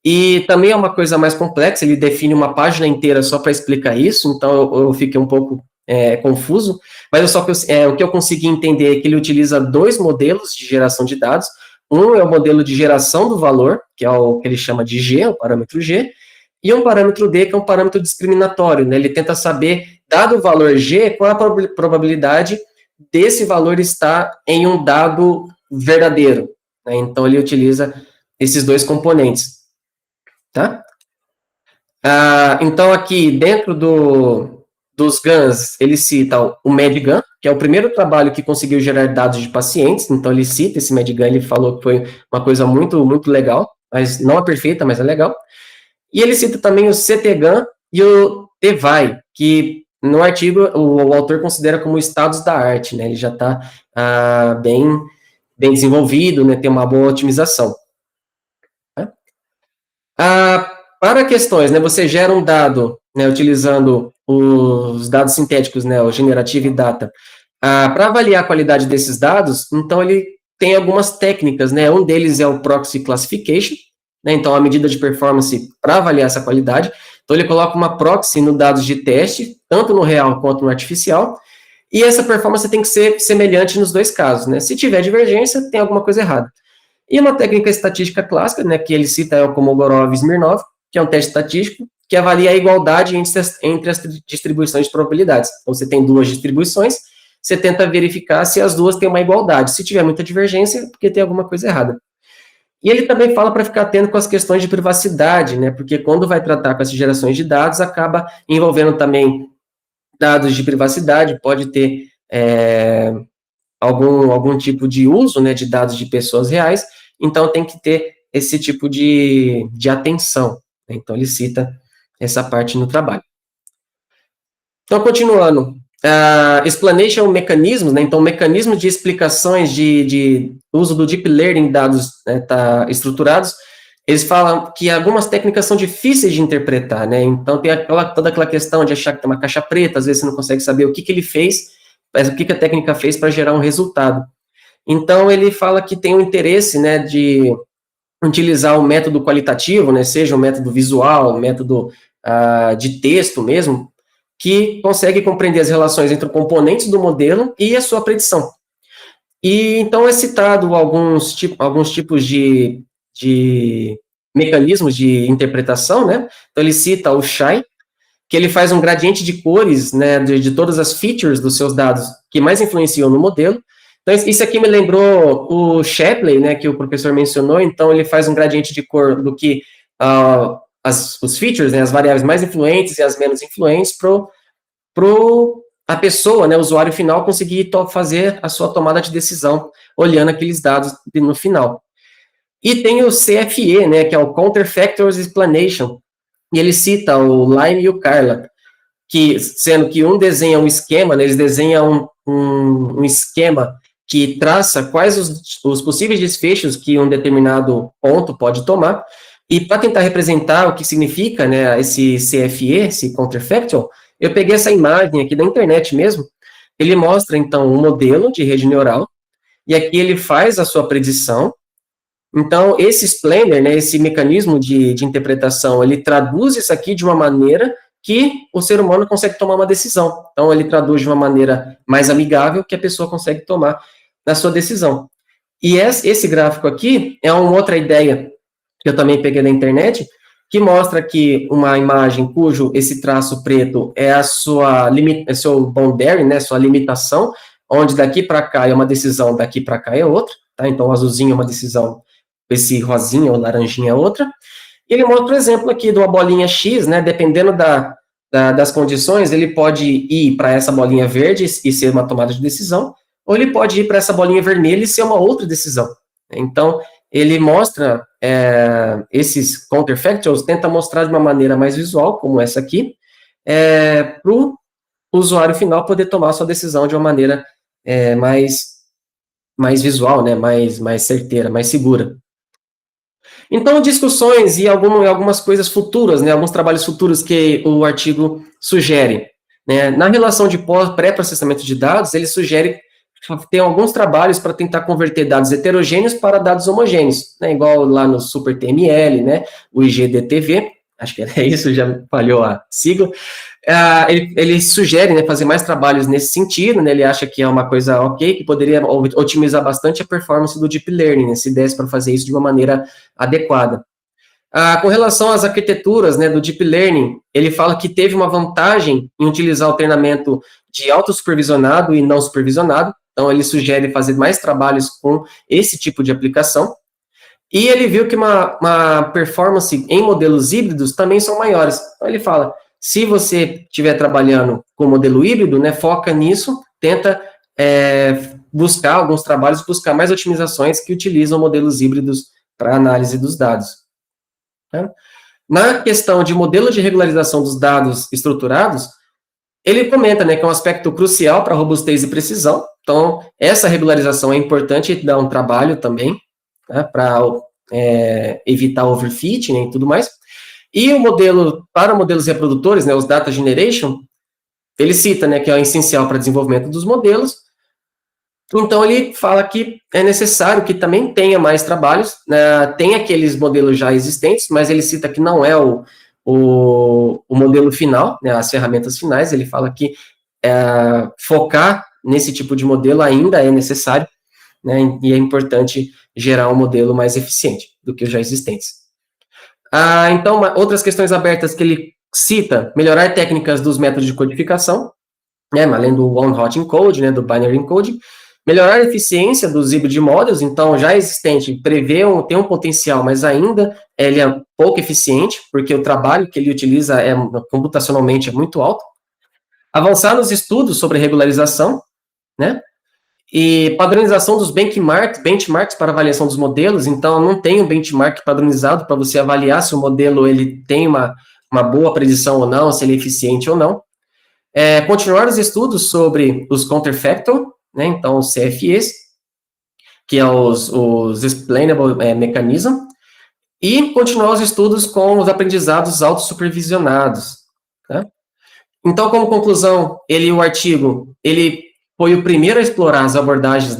E também é uma coisa mais complexa, ele define uma página inteira só para explicar isso, então eu fiquei um pouco confuso, mas o que eu consegui entender é que ele utiliza 2 modelos de geração de dados. Um é o modelo de geração do valor, que é o que ele chama de G, o parâmetro G, e um parâmetro D, que é um parâmetro discriminatório, né? Ele tenta saber, dado o valor G, qual é a probabilidade desse valor estar em um dado verdadeiro, né? Então, ele utiliza esses 2 componentes, tá? Então, aqui, dentro dos GANs, ele cita o MedGAN, que é o primeiro trabalho que conseguiu gerar dados de pacientes. Então, ele cita esse MedGAN, ele falou que foi uma coisa muito, muito legal, mas não é perfeita, mas é legal. E ele cita também o CTGAN e o TVAI, que no artigo o autor considera como estados da arte, né? Ele já está bem desenvolvido, né? Tem uma boa otimização. Para questões, né? Você gera um dado, né? Utilizando os dados sintéticos, né? O Generative Data. Para avaliar a qualidade desses dados, então ele tem algumas técnicas, né? Um deles é o Proxy Classification, né? Então, a medida de performance para avaliar essa qualidade. Então, ele coloca uma proxy no dados de teste, tanto no real quanto no artificial, e essa performance tem que ser semelhante nos 2 casos, né? Se tiver divergência, tem alguma coisa errada. E uma técnica estatística clássica, né, que ele cita é o Kolmogorov-Smirnov, que é um teste estatístico que avalia a igualdade entre as distribuições de probabilidades. Então, você tem 2 distribuições, você tenta verificar se as 2 têm uma igualdade. Se tiver muita divergência, é porque tem alguma coisa errada. E ele também fala para ficar atento com as questões de privacidade, né? Porque quando vai tratar com essas gerações de dados, acaba envolvendo também dados de privacidade, pode ter algum tipo de uso, né, de dados de pessoas reais, então tem que ter esse tipo de atenção. Então, ele cita essa parte no trabalho. Então, continuando. Explanation mecanismos, né? Então, mecanismos de explicações de uso do Deep Learning, dados estruturados, eles falam que algumas técnicas são difíceis de interpretar, né? Então, tem toda aquela questão de achar que tem uma caixa preta, às vezes você não consegue saber o que ele fez, mas o que a técnica fez para gerar um resultado. Então, ele fala que tem um interesse, né, de utilizar o método qualitativo, né, seja o método visual, o método de texto mesmo, que consegue compreender as relações entre os componentes do modelo e a sua predição. E, então, é citado alguns tipos de mecanismos de interpretação, né? Então, ele cita o Shai, que ele faz um gradiente de cores, né, de todas as features dos seus dados que mais influenciam no modelo. Então, isso aqui me lembrou o Shapley, né, que o professor mencionou. Então, ele faz um gradiente de cor do que os features, né, as variáveis mais influentes e as menos influentes, para a pessoa, né, o usuário final, conseguir fazer a sua tomada de decisão, olhando aqueles dados no final. E tem o CFE, né, que é o Counterfactors Explanation, e ele cita o Lime e o Carla, sendo que um desenha um esquema, né, eles desenham um esquema que traça quais os possíveis desfechos que um determinado ponto pode tomar, e para tentar representar o que significa, né, esse CFE, esse Counterfactual, eu peguei essa imagem aqui da internet mesmo. Ele mostra, então, um modelo de rede neural, e aqui ele faz a sua predição. Então, esse explainer, né, esse mecanismo de interpretação, ele traduz isso aqui de uma maneira que o ser humano consegue tomar uma decisão. Então, ele traduz de uma maneira mais amigável que a pessoa consegue tomar na sua decisão. E esse gráfico aqui é uma outra ideia que eu também peguei da internet, que mostra que uma imagem cujo esse traço preto é seu boundary, né, sua limitação, onde daqui para cá é uma decisão, daqui para cá é outra, tá? Então, o azulzinho é uma decisão, esse rosinha ou laranjinha é outra. E ele mostra o exemplo aqui de uma bolinha X, né, dependendo das condições, ele pode ir para essa bolinha verde e ser uma tomada de decisão, ou ele pode ir para essa bolinha vermelha e ser uma outra decisão. Então, ele mostra, esses counterfactuals, tenta mostrar de uma maneira mais visual, como essa aqui, para o usuário final poder tomar sua decisão de uma maneira mais visual, né, mais certeira, mais segura. Então, discussões e algumas coisas futuras, né, alguns trabalhos futuros que o artigo sugere. Né, na relação de pré-processamento de dados, ele sugere tem alguns trabalhos para tentar converter dados heterogêneos para dados homogêneos, né, igual lá no SuperTML, né, o IGDTV, acho que é isso, já falhou a sigla. Ele sugere, né, fazer mais trabalhos nesse sentido, né, ele acha que é uma coisa ok, que poderia otimizar bastante a performance do Deep Learning, né, se desse para fazer isso de uma maneira adequada. Com relação às arquiteturas, né, do Deep Learning, ele fala que teve uma vantagem em utilizar o treinamento de autossupervisionado e não supervisionado, então ele sugere fazer mais trabalhos com esse tipo de aplicação, e ele viu que uma performance em modelos híbridos também são maiores. Então ele fala, se você estiver trabalhando com modelo híbrido, né, foca nisso, tenta buscar alguns trabalhos, buscar mais otimizações que utilizam modelos híbridos para análise dos dados. Tá? Na questão de modelo de regularização dos dados estruturados, ele comenta, né, que é um aspecto crucial para robustez e precisão, então essa regularização é importante e dá um trabalho também, tá, para evitar overfitting e tudo mais. E o modelo, para modelos reprodutores, né, os data generation, ele cita, né, que é essencial para o desenvolvimento dos modelos. Então, ele fala que é necessário que também tenha mais trabalhos, né, tem aqueles modelos já existentes, mas ele cita que não é o modelo final, né, as ferramentas finais, ele fala que focar nesse tipo de modelo ainda é necessário, né, e é importante gerar um modelo mais eficiente do que os já existentes. Então, outras questões abertas que ele cita, melhorar técnicas dos métodos de codificação, né, além do one-hot encode, né, do binary encoding, melhorar a eficiência dos hybrid models, então, já existente, tem um potencial, mas ainda ele é pouco eficiente, porque o trabalho que ele utiliza computacionalmente é muito alto. Avançar nos estudos sobre regularização, né, e padronização dos benchmarks para avaliação dos modelos, então não tem um benchmark padronizado para você avaliar se o modelo ele tem uma boa predição ou não, se ele é eficiente ou não. Continuar os estudos sobre os counterfactual, né, então os CFEs, que é os Explainable Mechanism, e continuar os estudos com os aprendizados autossupervisionados. Tá? Então, como conclusão, o artigo, ele foi o primeiro a explorar as abordagens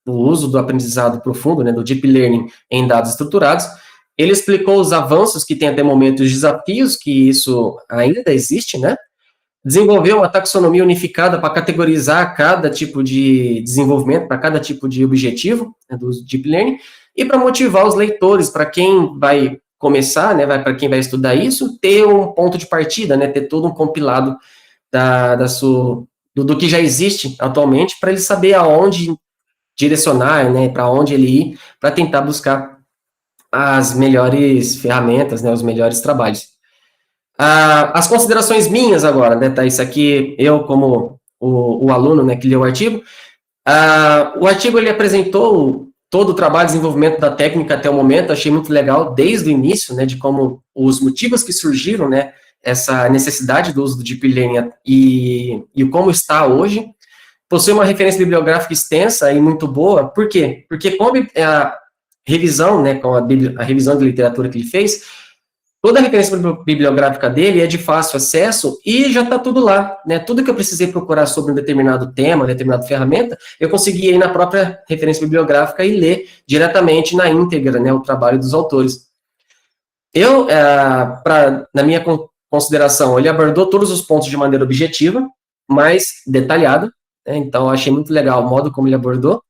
do uso do aprendizado profundo, né, do Deep Learning em dados estruturados. Ele explicou os avanços que tem até o momento, os desafios que isso ainda existe, né? Desenvolveu uma taxonomia unificada para categorizar cada tipo de desenvolvimento, para cada tipo de objetivo, né, do Deep Learning, e para motivar os leitores, para quem vai começar, né, para quem vai estudar isso, ter um ponto de partida, né, ter todo um compilado do que já existe atualmente, para ele saber aonde direcionar, né, para onde ele ir, para tentar buscar as melhores ferramentas, né, os melhores trabalhos. As considerações minhas agora, né, tá, isso aqui, eu como o aluno, né, que leu o artigo, o artigo ele apresentou todo o trabalho de desenvolvimento da técnica até o momento, achei muito legal, desde o início, né, de como os motivos que surgiram, né, essa necessidade do uso do Deep Learning e como está hoje. Possui uma referência bibliográfica extensa e muito boa. Por quê? Porque com a revisão, né, com a revisão de literatura que ele fez, toda a referência bibliográfica dele é de fácil acesso e já está tudo lá, né? Tudo que eu precisei procurar sobre um determinado tema, determinada ferramenta, eu consegui ir na própria referência bibliográfica e ler diretamente na íntegra, né, o trabalho dos autores. Na minha consideração, ele abordou todos os pontos de maneira objetiva, mais detalhada, né? Então eu achei muito legal o modo como ele abordou.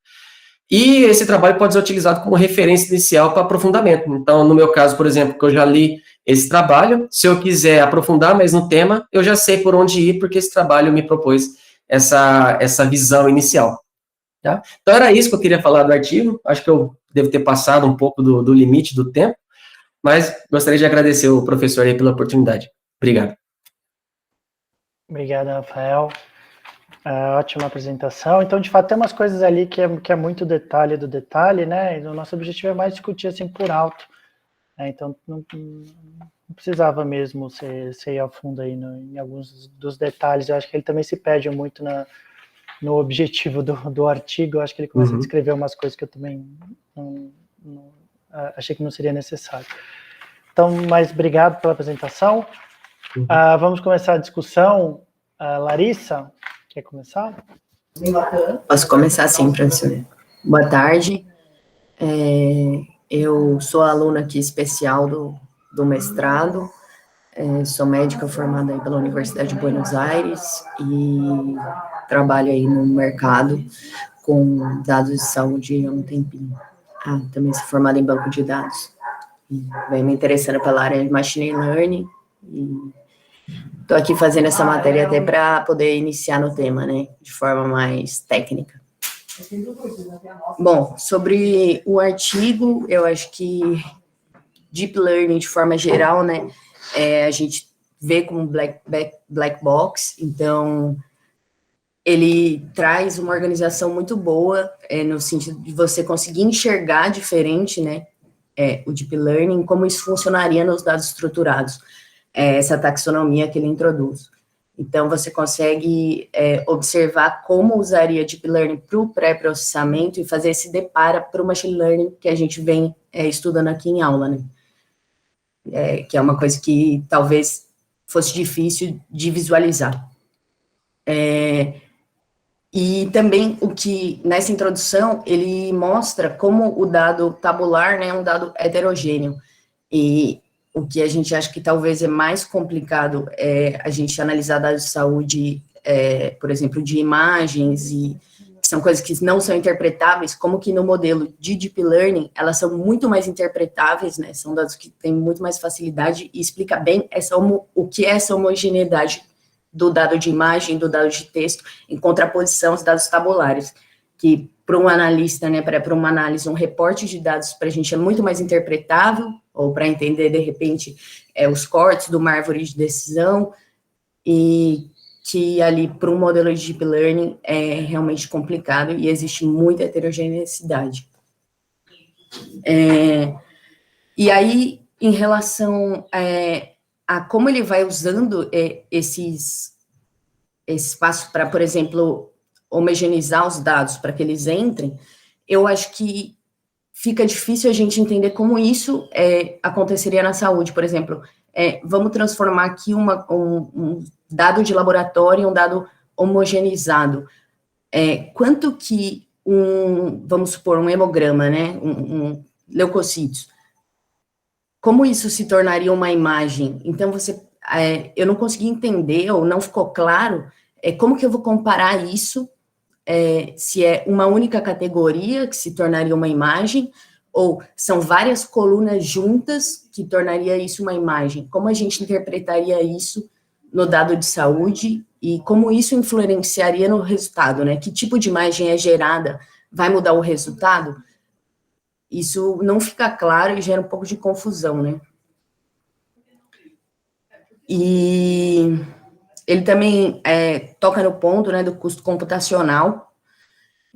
E esse trabalho pode ser utilizado como referência inicial para aprofundamento. Então, no meu caso, por exemplo, que eu já li esse trabalho, se eu quiser aprofundar mais no tema, eu já sei por onde ir, porque esse trabalho me propôs essa visão inicial. Tá? Então, era isso que eu queria falar do artigo. Acho que eu devo ter passado um pouco do limite do tempo, mas gostaria de agradecer o professor aí pela oportunidade. Obrigado. Obrigado, Rafael. Ótima apresentação. Então, de fato, tem umas coisas ali que é muito detalhe do detalhe, né? E o nosso objetivo é mais discutir assim por alto. Né? Então, não precisava mesmo você ir a fundo aí em alguns dos detalhes. Eu acho que ele também se perde muito no objetivo do artigo. Eu acho que ele começa a descrever umas coisas que eu também achei que não seria necessário. Então, mas obrigado pela apresentação. Vamos começar a discussão. Larissa, quer começar? Posso começar sim, professor. Boa tarde. Eu sou aluna aqui especial do mestrado, sou médica formada aí pela Universidade de Buenos Aires e trabalho aí no mercado com dados de saúde há um tempinho. Também sou formada em banco de dados. Venho me interessando pela área de machine learning e estou aqui fazendo essa matéria até para poder iniciar no tema, né, de forma mais técnica. Bom, sobre o artigo, eu acho que Deep Learning, de forma geral, né, a gente vê como black box, então ele traz uma organização muito boa, no sentido de você conseguir enxergar diferente, né, o Deep Learning, como isso funcionaria nos dados estruturados, essa taxonomia que ele introduz. Então, você consegue observar como usaria Deep Learning para o pré-processamento e fazer esse depara para o Machine Learning que a gente vem estudando aqui em aula, né? Que é uma coisa que talvez fosse difícil de visualizar. E também o que, nessa introdução, ele mostra como o dado tabular, né, é um dado heterogêneo. E o que a gente acha que talvez é mais complicado é a gente analisar dados de saúde, por exemplo, de imagens, e que são coisas que não são interpretáveis, como que no modelo de Deep Learning, elas são muito mais interpretáveis, né, são dados que têm muito mais facilidade, e explica bem o que é essa homogeneidade do dado de imagem, do dado de texto, em contraposição aos dados tabulares, que para um analista, né, para uma análise, um reporte de dados para a gente é muito mais interpretável, ou para entender, de repente, os cortes de uma árvore de decisão, e que ali, para um modelo de Deep Learning, é realmente complicado, e existe muita heterogeneidade. E aí, em relação a como ele vai usando esses passos para, por exemplo, homogeneizar os dados para que eles entrem, eu acho que fica difícil a gente entender como isso aconteceria na saúde. Por exemplo, vamos transformar aqui um dado de laboratório em um dado homogeneizado. Quanto que vamos supor, um hemograma, né, um leucocítios, como isso se tornaria uma imagem? Então, eu não consegui entender, ou não ficou claro, como que eu vou comparar isso, se é uma única categoria que se tornaria uma imagem, ou são várias colunas juntas que tornaria isso uma imagem. Como a gente interpretaria isso no dado de saúde, e como isso influenciaria no resultado, né? Que tipo de imagem é gerada, vai mudar o resultado? Isso não fica claro e gera um pouco de confusão, né? E ele também toca no ponto, né, do custo computacional.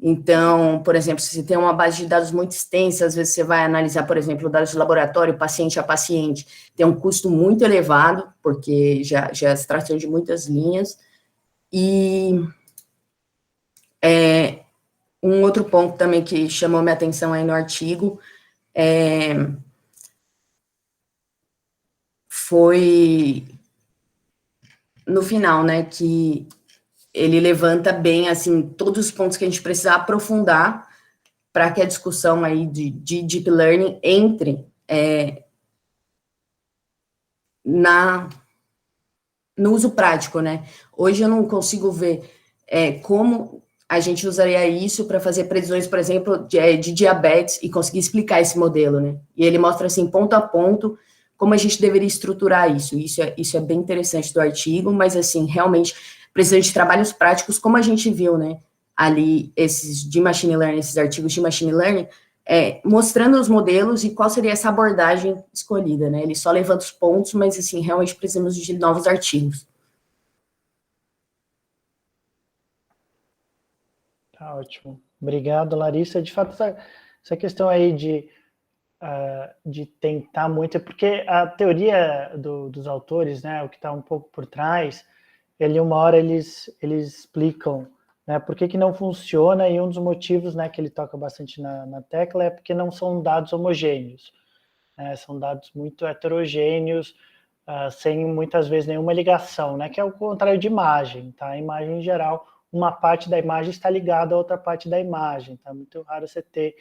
Então, por exemplo, se você tem uma base de dados muito extensa, às vezes você vai analisar, por exemplo, dados de laboratório, paciente a paciente, tem um custo muito elevado, porque já se trata de muitas linhas. E um outro ponto também que chamou minha atenção aí no artigo foi no final, né, que ele levanta bem, assim, todos os pontos que a gente precisa aprofundar para que a discussão aí de Deep Learning entre no uso prático, né? Hoje eu não consigo ver como a gente usaria isso para fazer previsões, por exemplo, de diabetes e conseguir explicar esse modelo, né? E ele mostra, assim, ponto a ponto, como a gente deveria estruturar isso. Isso é bem interessante do artigo, mas, assim, realmente, precisa de trabalhos práticos, como a gente viu, né? Ali, esses de machine learning, esses artigos de machine learning, mostrando os modelos e qual seria essa abordagem escolhida, né? Ele só levanta os pontos, mas, assim, realmente precisamos de novos artigos. Tá ótimo. Obrigado, Larissa. De fato, essa questão aí de tentar muito, é porque a teoria dos autores, né, o que está um pouco por trás, uma hora eles explicam, né, por que não funciona, e um dos motivos, né, que ele toca bastante na tecla é porque não são dados homogêneos, né, são dados muito heterogêneos, sem muitas vezes nenhuma ligação, né, que é o contrário de imagem, tá? A imagem em geral, uma parte da imagem está ligada a outra parte da imagem, tá? Muito raro você ter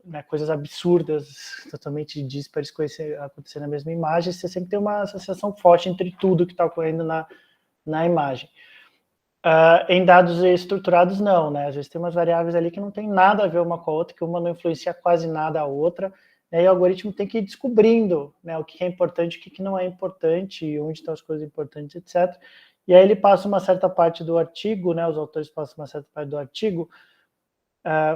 né, coisas absurdas, totalmente díspares acontecer na mesma imagem, você sempre tem uma associação forte entre tudo que está ocorrendo na imagem. Em dados estruturados, não, né? Às vezes tem umas variáveis ali que não tem nada a ver uma com a outra, que uma não influencia quase nada a outra, né, e o algoritmo tem que ir descobrindo, né, o que é importante, o que não é importante, onde estão as coisas importantes, etc. E aí ele passa uma certa parte do artigo, né, os autores passam uma certa parte do artigo,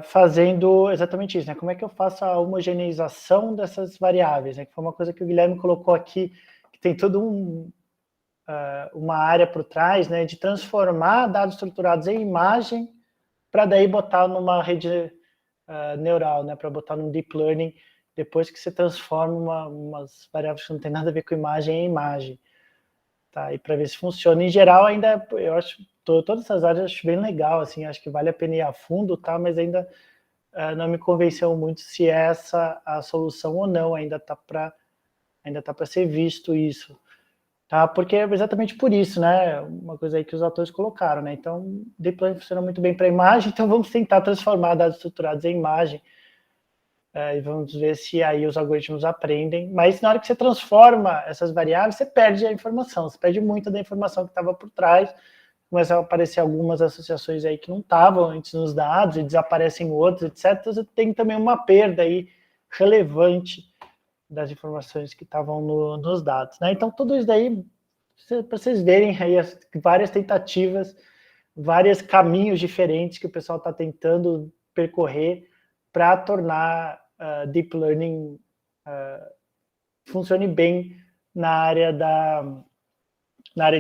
fazendo exatamente isso, né? Como é que eu faço a homogeneização dessas variáveis, né? Que foi uma coisa que o Guilherme colocou aqui, que tem todo uma área por trás, né? De transformar dados estruturados em imagem para daí botar numa rede neural, né? Para botar num deep learning, depois que você transforma umas variáveis que não tem nada a ver com imagem em imagem. Tá? E para ver se funciona. Em geral, ainda, eu acho, todas essas áreas eu acho bem legal, assim, acho que vale a pena ir a fundo, tá? Mas ainda não me convenceu muito se é essa a solução ou não, ainda tá para ser visto isso, tá? Porque é exatamente por isso, né? Uma coisa aí que os autores colocaram, né? Então, Deep Learning funciona muito bem para imagem, então vamos tentar transformar dados estruturados em imagem, e vamos ver se aí os algoritmos aprendem, mas na hora que você transforma essas variáveis, você perde a informação, você perde muita da informação que estava por trás, começam a aparecer algumas associações aí que não estavam antes nos dados, e desaparecem outros, etc. Então, você tem também uma perda aí relevante das informações que estavam nos dados, né? Então, tudo isso daí, para vocês verem aí as várias tentativas, vários caminhos diferentes que o pessoal está tentando percorrer para tornar Deep Learning funcione bem na área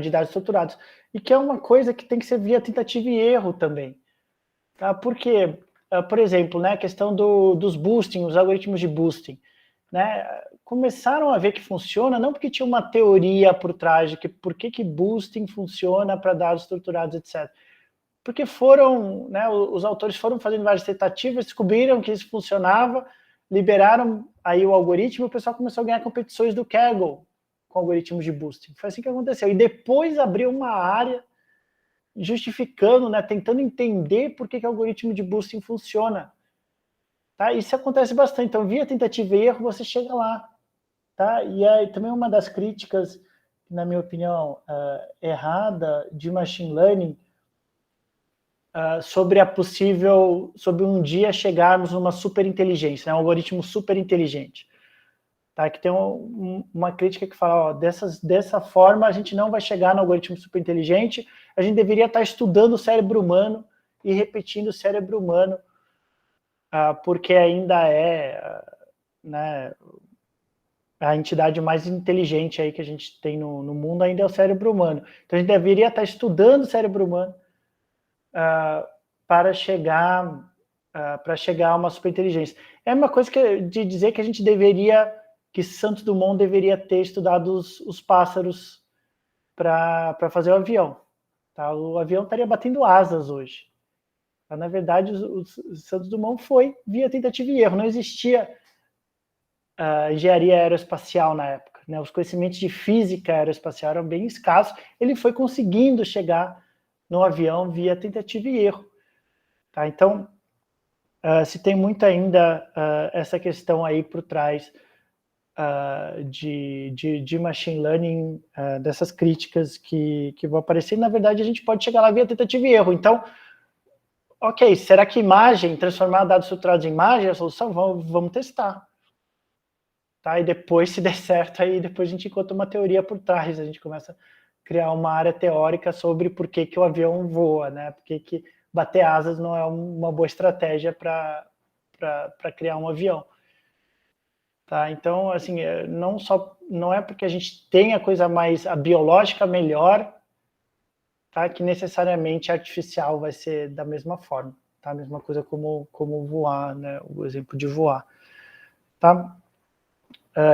de dados estruturados. E que é uma coisa que tem que ser via tentativa e erro também. Tá? Porque, por exemplo, né, a questão dos boosting, os algoritmos de boosting, né, começaram a ver que funciona, não porque tinha uma teoria por trás de por que boosting funciona para dados estruturados, etc. Porque né, os autores foram fazendo várias tentativas, descobriram que isso funcionava, liberaram aí o algoritmo, e o pessoal começou a ganhar competições do Kaggle com algoritmos de boosting. Foi assim que aconteceu. E depois abriu uma área justificando, né, tentando entender por que o algoritmo de boosting funciona. Tá? Isso acontece bastante. Então, via tentativa e erro, você chega lá. Tá? E aí, também uma das críticas, na minha opinião, errada de machine learning, sobre um dia chegarmos numa superinteligência, né, um algoritmo superinteligente. Tá? Que tem uma crítica que fala, dessa forma a gente não vai chegar no algoritmo superinteligente, a gente deveria estar estudando o cérebro humano e repetindo o cérebro humano, porque ainda né, a entidade mais inteligente aí que a gente tem no mundo ainda é o cérebro humano. Então a gente deveria estar estudando o cérebro humano para chegar a uma superinteligência. É uma coisa de dizer que Santos Dumont deveria ter estudado os pássaros para fazer o avião. Tá? O avião estaria batendo asas hoje. Tá? Na verdade, o Santos Dumont foi via tentativa e erro. Não existia engenharia aeroespacial na época. Né? Os conhecimentos de física aeroespacial eram bem escassos. Ele foi conseguindo chegar no avião via tentativa e erro. Tá? Então, se tem muito ainda essa questão aí por trás de machine learning, dessas críticas que vão aparecer. Na verdade, a gente pode chegar lá via tentativa e erro. Então, ok, será que imagem, transformar dados estruturados em imagem é a solução? Vamos testar. Tá? E depois, se der certo, aí depois a gente encontra uma teoria por trás, a gente começa a criar uma área teórica sobre por que o avião voa, né? Por que bater asas não é uma boa estratégia para criar um avião. Tá? Então, assim, não é porque a gente tem a biológica melhor, tá? Que necessariamente a artificial vai ser da mesma forma. Tá? A mesma coisa como voar, né? O exemplo de voar. Tá?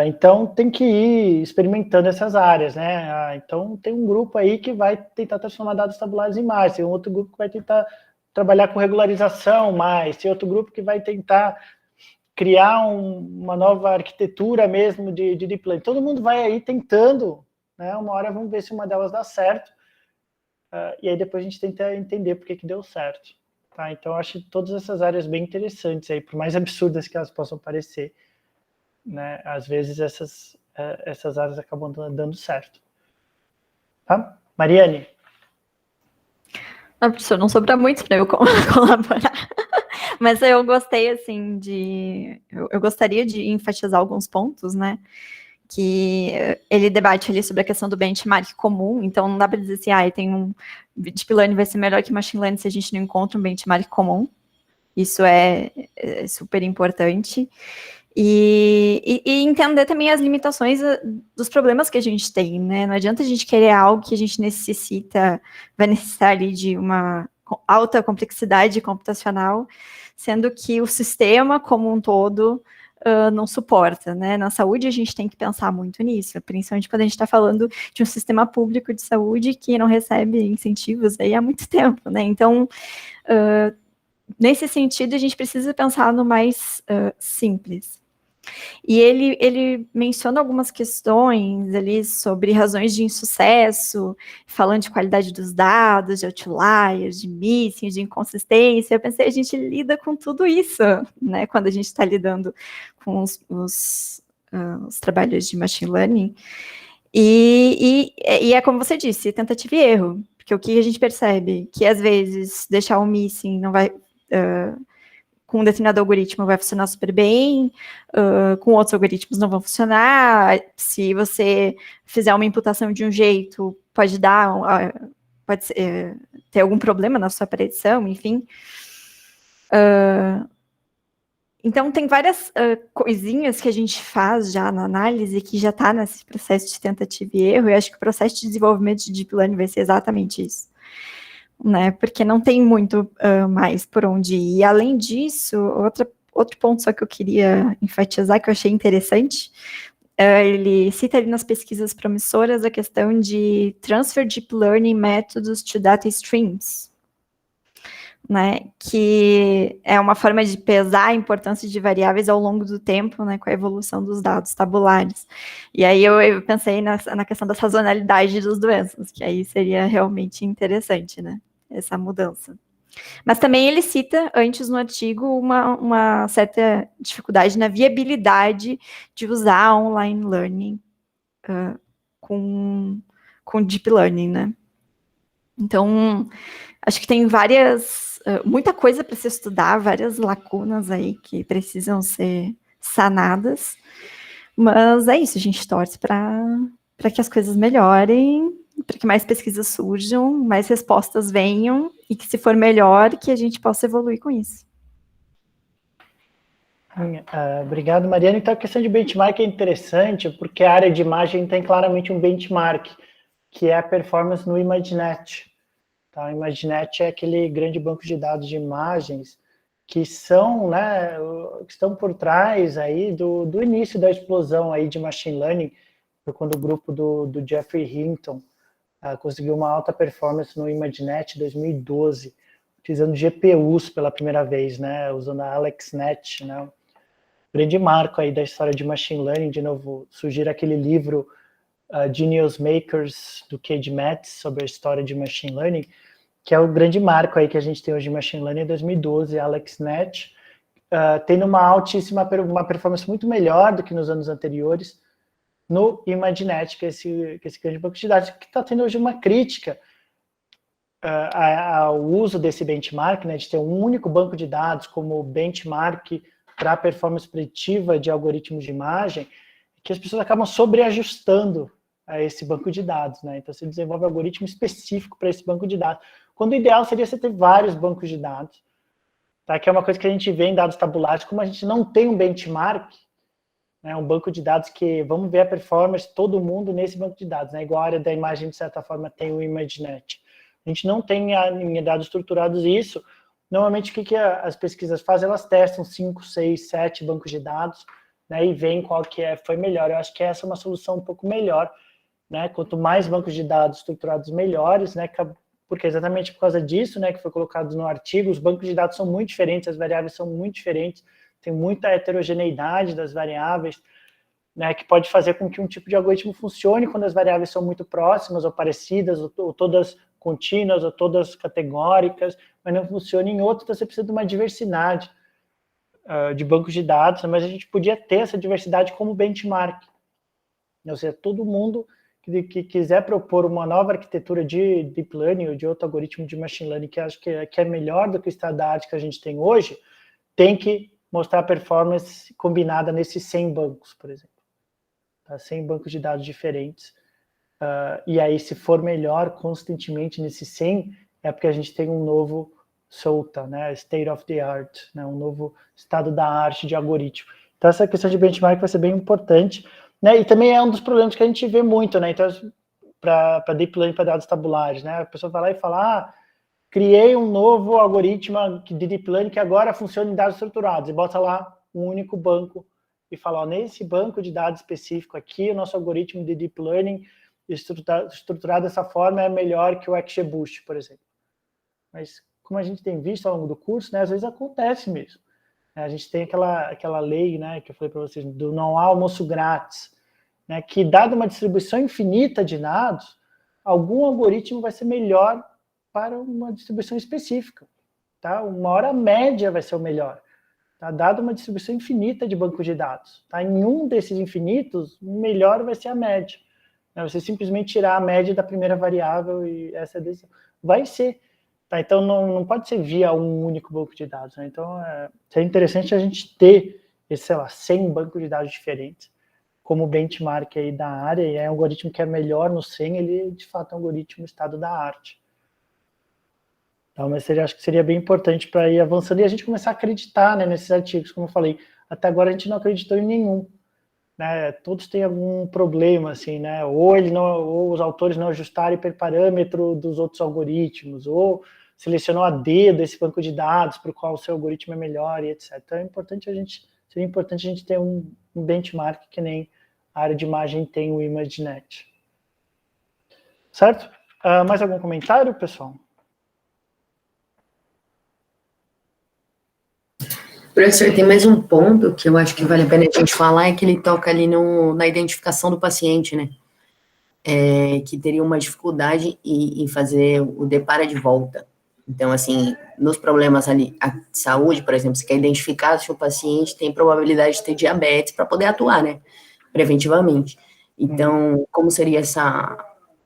Então, tem que ir experimentando essas áreas, né? Então, tem um grupo aí que vai tentar transformar dados tabulares em imagens, tem outro grupo que vai tentar trabalhar com regularização mais, tem outro grupo que vai tentar criar uma nova arquitetura mesmo de deep learning. Todo mundo vai aí tentando, né? Uma hora vamos ver se uma delas dá certo, e aí depois a gente tenta entender por que deu certo. Tá? Então, eu acho todas essas áreas bem interessantes aí, por mais absurdas que elas possam parecer. Né? Às vezes essas áreas acabam dando certo. Tá? Mariane? Não, professor, não sobra muito para eu colaborar. Mas eu gostei, assim, eu gostaria de enfatizar alguns pontos, né? Que ele debate ali sobre a questão do benchmark comum, então não dá para dizer assim, tem Deep Learning vai ser melhor que Machine Learning se a gente não encontra um benchmark comum. Isso é super importante. E entender também as limitações dos problemas que a gente tem, né? Não adianta a gente querer algo que a gente vai necessitar ali de uma alta complexidade computacional, sendo que o sistema como um todo não suporta, né? Na saúde a gente tem que pensar muito nisso, principalmente quando a gente está falando de um sistema público de saúde que não recebe incentivos aí há muito tempo, né? Então, nesse sentido, a gente precisa pensar no mais simples. E ele menciona algumas questões ali sobre razões de insucesso, falando de qualidade dos dados, de outliers, de missing, de inconsistência. Eu pensei, a gente lida com tudo isso, né, quando a gente está lidando com os trabalhos de machine learning. E é como você disse, tentativa e erro, porque o que a gente percebe? Que às vezes deixar o missing não vai... com um determinado algoritmo vai funcionar super bem, com outros algoritmos não vão funcionar. Se você fizer uma imputação de um jeito, pode ter algum problema na sua predição, enfim. Então, tem várias coisinhas que a gente faz já na análise que já está nesse processo de tentativa e erro, e acho que o processo de desenvolvimento de Deep Learning vai ser exatamente isso. Né, porque não tem muito mais por onde ir. E, além disso, outro ponto só que eu queria enfatizar, que eu achei interessante, ele cita ali nas pesquisas promissoras a questão de Transfer Deep Learning Methods to Data Streams, né, que é uma forma de pesar a importância de variáveis ao longo do tempo, né, com a evolução dos dados tabulares. E aí eu pensei na questão da sazonalidade das doenças, que aí seria realmente interessante, né, essa mudança. Mas também ele cita, antes no artigo, uma certa dificuldade na viabilidade de usar online learning com deep learning, né. Então, acho que tem muita coisa para se estudar, várias lacunas aí que precisam ser sanadas, mas é isso, a gente torce para que as coisas melhorem, para que mais pesquisas surjam, mais respostas venham, e que, se for melhor, que a gente possa evoluir com isso. Obrigado, Mariana. Então, a questão de benchmark é interessante, porque a área de imagem tem claramente um benchmark, que é a performance no ImageNet. Tá? O ImageNet é aquele grande banco de dados de imagens que são, né, que estão por trás aí do início da explosão aí de machine learning, foi quando o grupo do Geoffrey Hinton conseguiu uma alta performance no ImageNet em 2012, utilizando GPUs pela primeira vez, né, usando a AlexNet, né, grande marco aí da história de machine learning. De novo, surgir aquele livro Genius Makers, do Cade Metz, sobre a história de machine learning, que é o grande marco aí que a gente tem hoje de machine learning em 2012, AlexNet, tendo uma performance muito melhor do que nos anos anteriores no ImageNet, que é esse grande banco de dados, que está tendo hoje uma crítica ao uso desse benchmark, né, de ter um único banco de dados como benchmark para a performance preditiva de algoritmos de imagem, que as pessoas acabam sobreajustando a esse banco de dados, né? Então, você desenvolve um algoritmo específico para esse banco de dados, quando o ideal seria você ter vários bancos de dados, tá? Que é uma coisa que a gente vê em dados tabulares, como a gente não tem um benchmark, né, um banco de dados que, vamos ver a performance de todo mundo nesse banco de dados, né? Igual a área da imagem, de certa forma, tem o ImageNet. A gente não tem em dados estruturados isso. Normalmente, o que as pesquisas fazem? Elas testam 5, 6, 7 bancos de dados, né, e veem qual que foi melhor. Eu acho que essa é uma solução um pouco melhor, né? Quanto mais bancos de dados estruturados, melhores, né? Porque exatamente por causa disso, né, que foi colocado no artigo, os bancos de dados são muito diferentes, as variáveis são muito diferentes, tem muita heterogeneidade das variáveis, né, que pode fazer com que um tipo de algoritmo funcione quando as variáveis são muito próximas ou parecidas, ou todas contínuas, ou todas categóricas, mas não funciona em outro, então você precisa de uma diversidade de bancos de dados, mas a gente podia ter essa diversidade como benchmark. Ou seja, todo mundo que quiser propor uma nova arquitetura de Deep Learning ou de outro algoritmo de Machine Learning que acho que é melhor do que o estado da arte que a gente tem hoje, tem que mostrar performance combinada nesses 100 bancos, por exemplo. Tá? 100 bancos de dados diferentes. E aí, se for melhor constantemente nesses 100, é porque a gente tem um novo SOTA, né? State of the Art, né? Um novo estado da arte de algoritmo. Então, essa questão de benchmark vai ser bem importante. Né, e também é um dos problemas que a gente vê muito, né? Então, para Deep Learning, para dados tabulares, né? A pessoa vai lá e fala, criei um novo algoritmo de Deep Learning que agora funciona em dados estruturados, e bota lá um único banco, e fala, nesse banco de dados específico aqui, o nosso algoritmo de Deep Learning estruturado dessa forma é melhor que o XGBoost, por exemplo. Mas, como a gente tem visto ao longo do curso, né, às vezes acontece mesmo. A gente tem aquela lei, né, que eu falei para vocês, do não há almoço grátis, né, que, dada uma distribuição infinita de dados, algum algoritmo vai ser melhor para uma distribuição específica. Tá? Uma hora média vai ser o melhor, tá? Dada uma distribuição infinita de bancos de dados. Tá? Em um desses infinitos, o melhor vai ser a média. Né? Você simplesmente tirar a média da primeira variável e essa decisão. Vai ser. Tá, então, não pode ser via um único banco de dados. Né? Então, seria interessante a gente ter, sei lá, 100 bancos de dados diferentes como benchmark aí da área, e é um algoritmo que é melhor no 100, ele, de fato, é um algoritmo estado da arte. Então, mas acho que seria bem importante para ir avançando e a gente começar a acreditar, né, nesses artigos, como eu falei. Até agora a gente não acreditou em nenhum. Né? Todos têm algum problema, assim, né? Ou os autores não ajustaram o hiperparâmetro dos outros algoritmos, ou selecionou a dedo esse banco de dados para o qual o seu algoritmo é melhor, e etc. Então, seria importante a gente ter um benchmark que nem a área de imagem tem o ImageNet. Certo? Mais algum comentário, pessoal? Professor, tem mais um ponto que eu acho que vale a pena a gente falar, é que ele toca ali na identificação do paciente, né? Que teria uma dificuldade em fazer o depara de volta. Então, assim, nos problemas ali, a saúde, por exemplo, você quer identificar se o paciente tem probabilidade de ter diabetes para poder atuar, né? Preventivamente. Então, como seria essa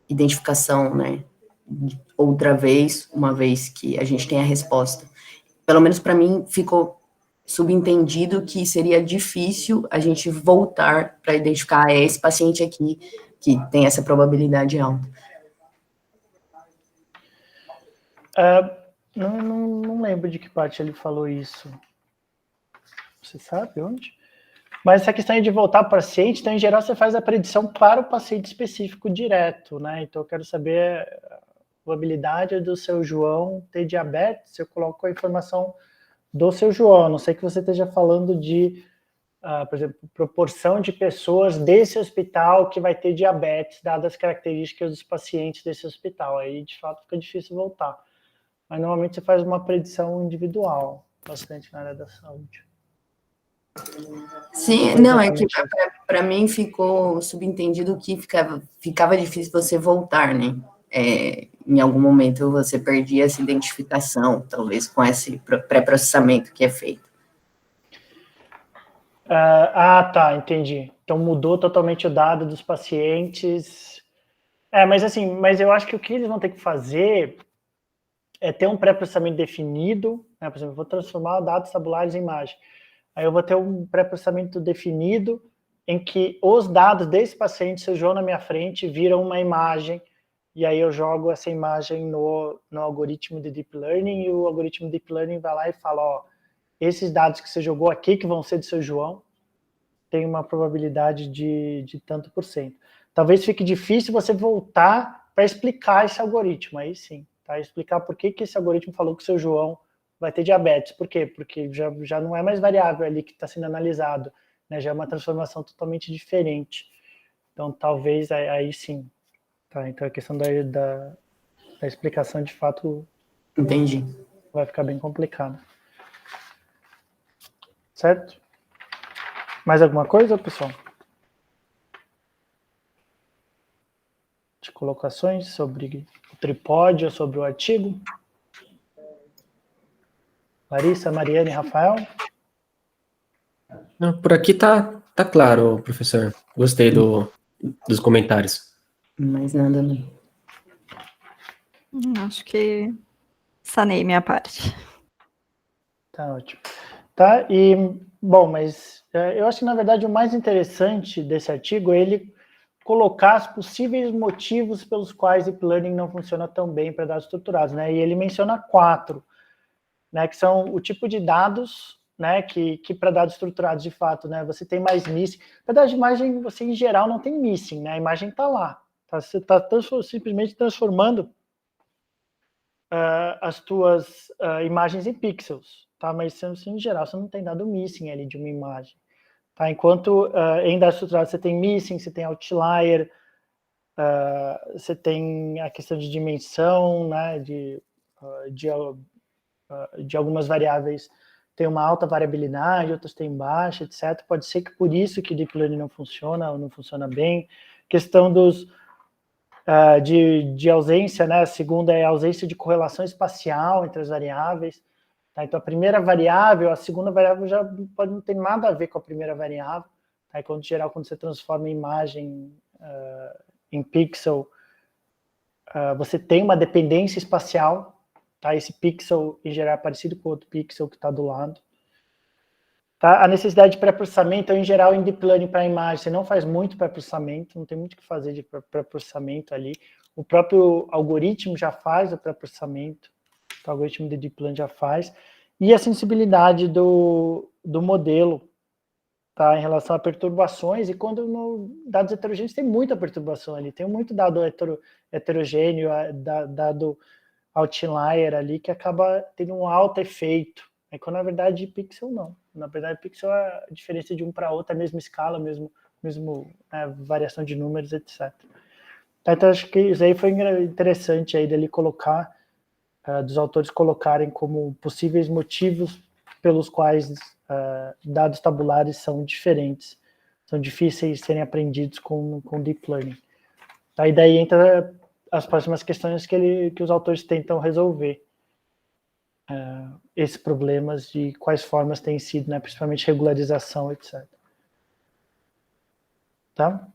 identificação, né? Outra vez, uma vez que a gente tem a resposta. Pelo menos para mim, ficou subentendido que seria difícil a gente voltar para identificar esse paciente aqui que tem essa probabilidade alta. Não lembro de que parte ele falou isso. Você sabe onde? Mas essa questão de voltar para o paciente, então, em geral, você faz a predição para o paciente específico direto, né? Então, eu quero saber a probabilidade do seu João ter diabetes, eu coloco a informação do seu João, a não sei que você esteja falando de, por exemplo, proporção de pessoas desse hospital que vai ter diabetes, dadas as características dos pacientes desse hospital. Aí, de fato, fica difícil voltar. Mas, normalmente, você faz uma predição individual, bastante na área da saúde. Sim, não, é que para mim ficou subentendido que ficava difícil você voltar, né? Em algum momento você perdia essa identificação, talvez com esse pré-processamento que é feito. Tá, entendi. Então mudou totalmente o dado dos pacientes. Mas assim, mas eu acho que o que eles vão ter que fazer é ter um pré-processamento definido, né? Por exemplo, eu vou transformar dados tabulares em imagem. Aí eu vou ter um pré-processamento definido em que os dados desse paciente, se eu jogo na minha frente, viram uma imagem, e aí eu jogo essa imagem no algoritmo de Deep Learning, e o algoritmo de Deep Learning vai lá e fala, ó, esses dados que você jogou aqui, que vão ser do seu João, tem uma probabilidade de tanto por cento. Talvez fique difícil você voltar para explicar esse algoritmo, aí sim, tá? Explicar por que esse algoritmo falou que o seu João vai ter diabetes. Por quê? Porque já não é mais variável ali que está sendo analisado, né? Já é uma transformação totalmente diferente. Então, talvez aí sim. Tá? Então, a questão da explicação, de fato, Entendi. vai ficar bem complicada. Certo? Mais alguma coisa, pessoal? De colocações sobre o tripode ou sobre o artigo? Larissa, Mariane, Rafael? Não, por aqui tá claro, professor. Gostei dos comentários. Mais nada, não. Acho que sanei minha parte. Tá ótimo. Tá, e, bom, mas eu acho que, na verdade, o mais interessante desse artigo é ele colocar os possíveis motivos pelos quais Deep Learning não funciona tão bem para dados estruturados, né? E ele menciona 4, né, que são o tipo de dados, né, que para dados estruturados, de fato, né, você tem mais missing. Para dados de imagem, você, em geral, não tem missing, né? A imagem está lá. Tá? Você está simplesmente transformando as tuas imagens em pixels, tá? Mas, em geral, você não tem dado missing ali de uma imagem. Tá? Enquanto em dados estruturados você tem missing, você tem outlier, você tem a questão de dimensão, né, de algumas variáveis tem uma alta variabilidade, outras têm baixa, etc. Pode ser que por isso que Deep Learning não funciona ou não funciona bem. Questão de ausência, né? A segunda é a ausência de correlação espacial entre as variáveis. Tá? Então, a primeira variável, a segunda variável já pode não ter nada a ver com a primeira variável. Tá? Em geral, quando você transforma a imagem em pixel, você tem uma dependência espacial. Tá? Esse pixel, em geral, é parecido com o outro pixel que está do lado. Tá? A necessidade de pré-processamento, em geral, em Deep Learning para a imagem, você não faz muito pré-processamento, não tem muito o que fazer de pré-processamento ali. O próprio algoritmo já faz o pré-processamento, o algoritmo de Deep Learning já faz. E a sensibilidade do modelo, tá? Em relação a perturbações, e quando no dados heterogêneos tem muita perturbação ali, tem muito dado heterogêneo, dado outlier ali, que acaba tendo um alto efeito. Quando, na verdade, pixel não. Na verdade, pixel é a diferença de um para outro, a mesma escala, mesmo variação de números, etc. Então, acho que isso aí foi interessante aí dele colocar, dos autores colocarem como possíveis motivos pelos quais dados tabulares são diferentes, são difíceis de serem aprendidos com Deep Learning. Aí daí entra as próximas questões que os autores tentam resolver. Esses problemas de quais formas têm sido, né, principalmente regularização, etc. Tá?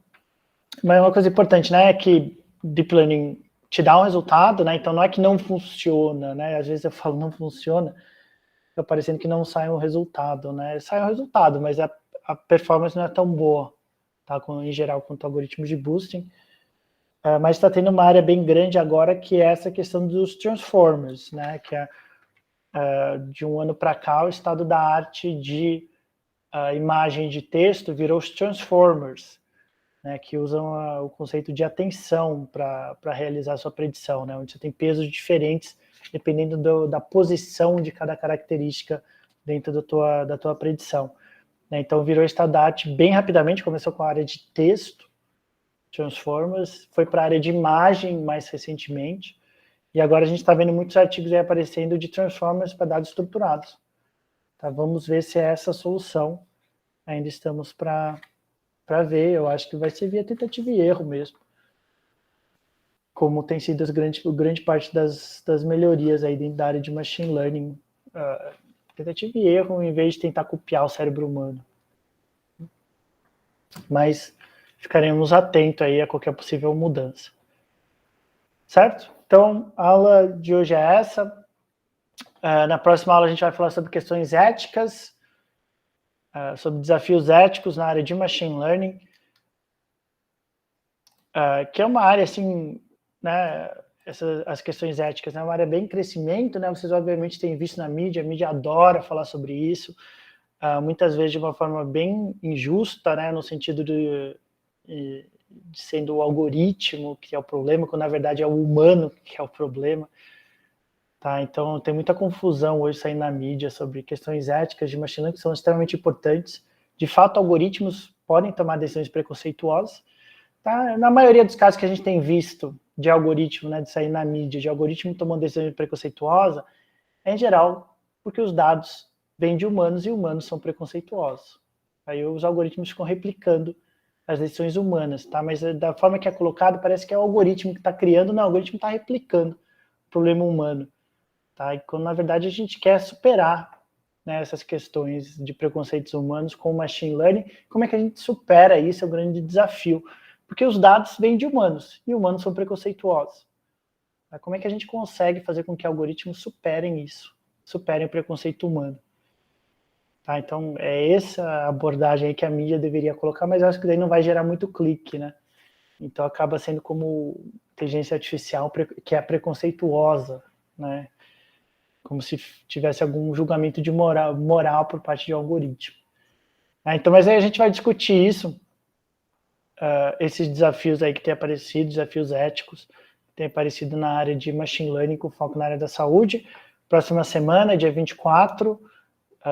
Mas uma coisa importante, né, é que Deep Learning te dá um resultado, né, então não é que não funciona, né, às vezes eu falo não funciona, fica parecendo que não sai um resultado, né, sai um resultado, mas a performance não é tão boa, tá, em geral, quanto o algoritmo de boosting. Mas está tendo uma área bem grande agora, que é essa questão dos transformers, né, que é de um ano para cá, o estado da arte de imagem de texto virou os transformers, né, que usam o conceito de atenção para realizar a sua predição, né, onde você tem pesos diferentes dependendo da posição de cada característica dentro da tua predição. Né, então, virou estado da arte bem rapidamente, começou com a área de texto, transformers, foi para a área de imagem mais recentemente, e agora a gente está vendo muitos artigos aí aparecendo de transformers para dados estruturados. Tá? Vamos ver se é essa a solução. Ainda estamos para ver. Eu acho que vai ser via tentativa e erro mesmo. Como tem sido grande parte das melhorias aí dentro da área de machine learning. Tentativa e erro, em vez de tentar copiar o cérebro humano. mas ficaremos atentos aí a qualquer possível mudança. Certo? Então, a aula de hoje é essa. Na próxima aula a gente vai falar sobre questões éticas, sobre desafios éticos na área de Machine Learning, que é uma área, assim, né, as questões éticas, né, uma área bem em crescimento, né, vocês obviamente têm visto na mídia, a mídia adora falar sobre isso, muitas vezes de uma forma bem injusta, né, no sentido de sendo o algoritmo que é o problema, quando na verdade é o humano que é o problema. Tá, então tem muita confusão hoje saindo na mídia sobre questões éticas de machine learning que são extremamente importantes. De fato, algoritmos podem tomar decisões preconceituosas. Tá? Na maioria dos casos que a gente tem visto de algoritmo, né, de sair na mídia, de algoritmo tomando decisões preconceituosas, é em geral porque os dados vêm de humanos e humanos são preconceituosos. Aí os algoritmos ficam replicando as decisões humanas, tá? Mas da forma que é colocado, parece que é o algoritmo que está criando, não, o algoritmo está replicando o problema humano. Tá? E quando, na verdade, a gente quer superar, né, essas questões de preconceitos humanos com o machine learning, como é que a gente supera isso? É o grande desafio. Porque os dados vêm de humanos, e humanos são preconceituosos. Tá? Como é que a gente consegue fazer com que algoritmos superem isso? Superem o preconceito humano? Tá? Então, é essa abordagem aí que a mídia deveria colocar, mas eu acho que daí não vai gerar muito clique, né? Então, acaba sendo como inteligência artificial que é preconceituosa, né? Como se tivesse algum julgamento de moral por parte de algoritmo. Então, mas aí a gente vai discutir isso, esses desafios aí que têm aparecido, desafios éticos, que têm aparecido na área de Machine Learning com foco na área da saúde. Próxima semana, dia 24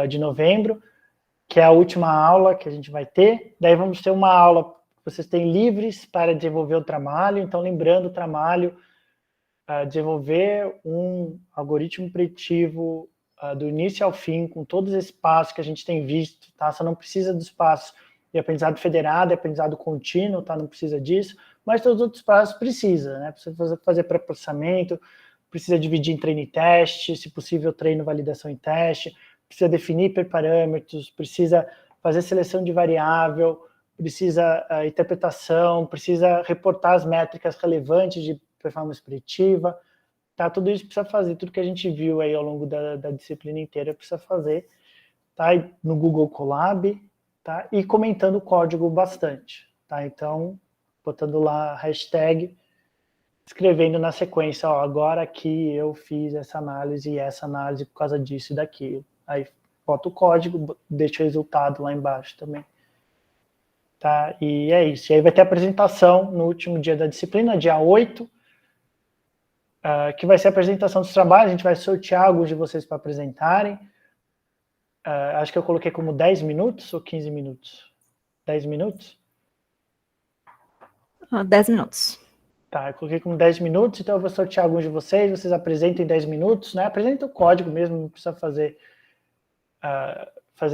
de novembro, que é a última aula que a gente vai ter. Daí vamos ter uma aula que vocês têm livres para desenvolver o trabalho. Então, lembrando, o trabalho desenvolver um algoritmo preditivo do início ao fim, com todos esses passos que a gente tem visto, tá? Você não precisa dos passos de aprendizado federado, de aprendizado contínuo, tá? Não precisa disso, mas todos os outros passos precisa, né? Precisa fazer pré-processamento, precisa dividir em treino e teste, se possível treino, validação e teste, precisa definir hiperparâmetros, precisa fazer seleção de variável, precisa interpretação, precisa reportar as métricas relevantes de performance preditiva, tá? Tudo isso precisa fazer, tudo que a gente viu aí ao longo da disciplina inteira precisa fazer, tá? E no Google Colab, tá? E comentando o código bastante, tá? Então, botando lá a hashtag, escrevendo na sequência, ó, agora aqui eu fiz essa análise e essa análise por causa disso e daquilo. Aí, bota o código, deixa o resultado lá embaixo também. Tá? E é isso. E aí vai ter apresentação no último dia da disciplina, dia 8, que vai ser a apresentação dos trabalhos, a gente vai sortear alguns de vocês para apresentarem. Acho que eu coloquei como 10 minutos ou 15 minutos? 10 minutos? 10 minutos. Tá, eu coloquei como 10 minutos, então eu vou sortear alguns de vocês apresentem em 10 minutos, né? Apresenta o código mesmo, não precisa fazer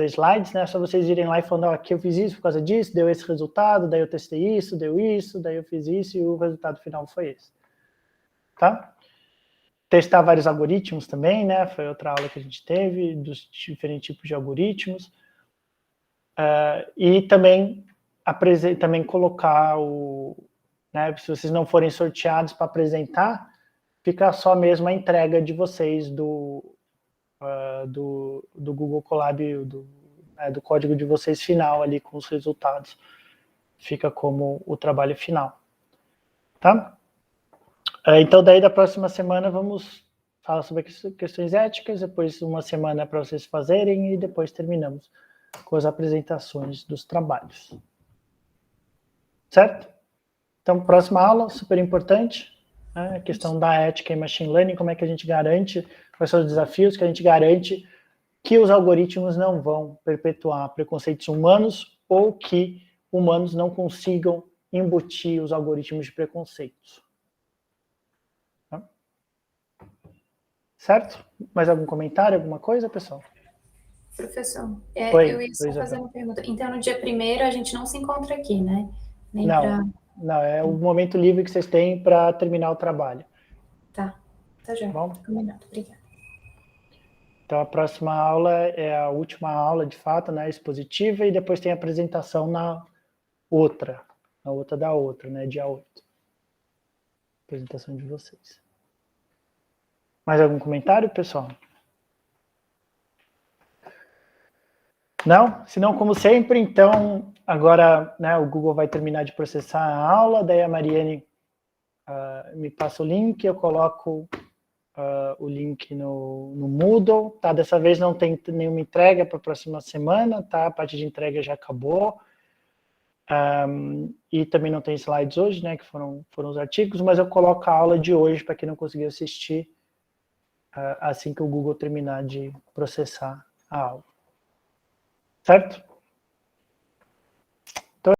slides, né? É só vocês irem lá e falando, ó, aqui eu fiz isso por causa disso, deu esse resultado, daí eu testei isso, deu isso, daí eu fiz isso e o resultado final foi esse. Tá? Testar vários algoritmos também, né? Foi outra aula que a gente teve, dos diferentes tipos de algoritmos. E também colocar né, se vocês não forem sorteados para apresentar, fica só mesmo a entrega de vocês do Google Colab, do código de vocês final ali com os resultados. Fica como o trabalho final. Tá? Então, daí da próxima semana vamos falar sobre questões éticas, depois uma semana para vocês fazerem e depois terminamos com as apresentações dos trabalhos. Certo? Então, próxima aula, super importante, né? A questão da ética em Machine Learning, como é que a gente garante, quais são os desafios que a gente garante que os algoritmos não vão perpetuar preconceitos humanos ou que humanos não consigam embutir os algoritmos de preconceitos. Certo? Mais algum comentário, alguma coisa, pessoal? Professor, Oi, eu ia só Isabel. fazer uma pergunta. Então, no dia 1º, a gente não se encontra aqui, né? Nem Não, é o momento livre que vocês têm para terminar o trabalho. Tá já. Bom? Combinado, obrigada. Então, a próxima aula é a última aula, de fato, né, expositiva, e depois tem a apresentação outra. A outra da outra, né? Dia 8. Apresentação de vocês. Mais algum comentário, pessoal? Não? Se não, como sempre, então, agora, né, o Google vai terminar de processar a aula, daí a Mariane me passa o link, eu coloco o link no Moodle, tá? Dessa vez não tem nenhuma entrega para a próxima semana, tá? A parte de entrega já acabou. E também não tem slides hoje, né, que foram os artigos, mas eu coloco a aula de hoje para quem não conseguiu assistir assim que o Google terminar de processar a aula. Certo?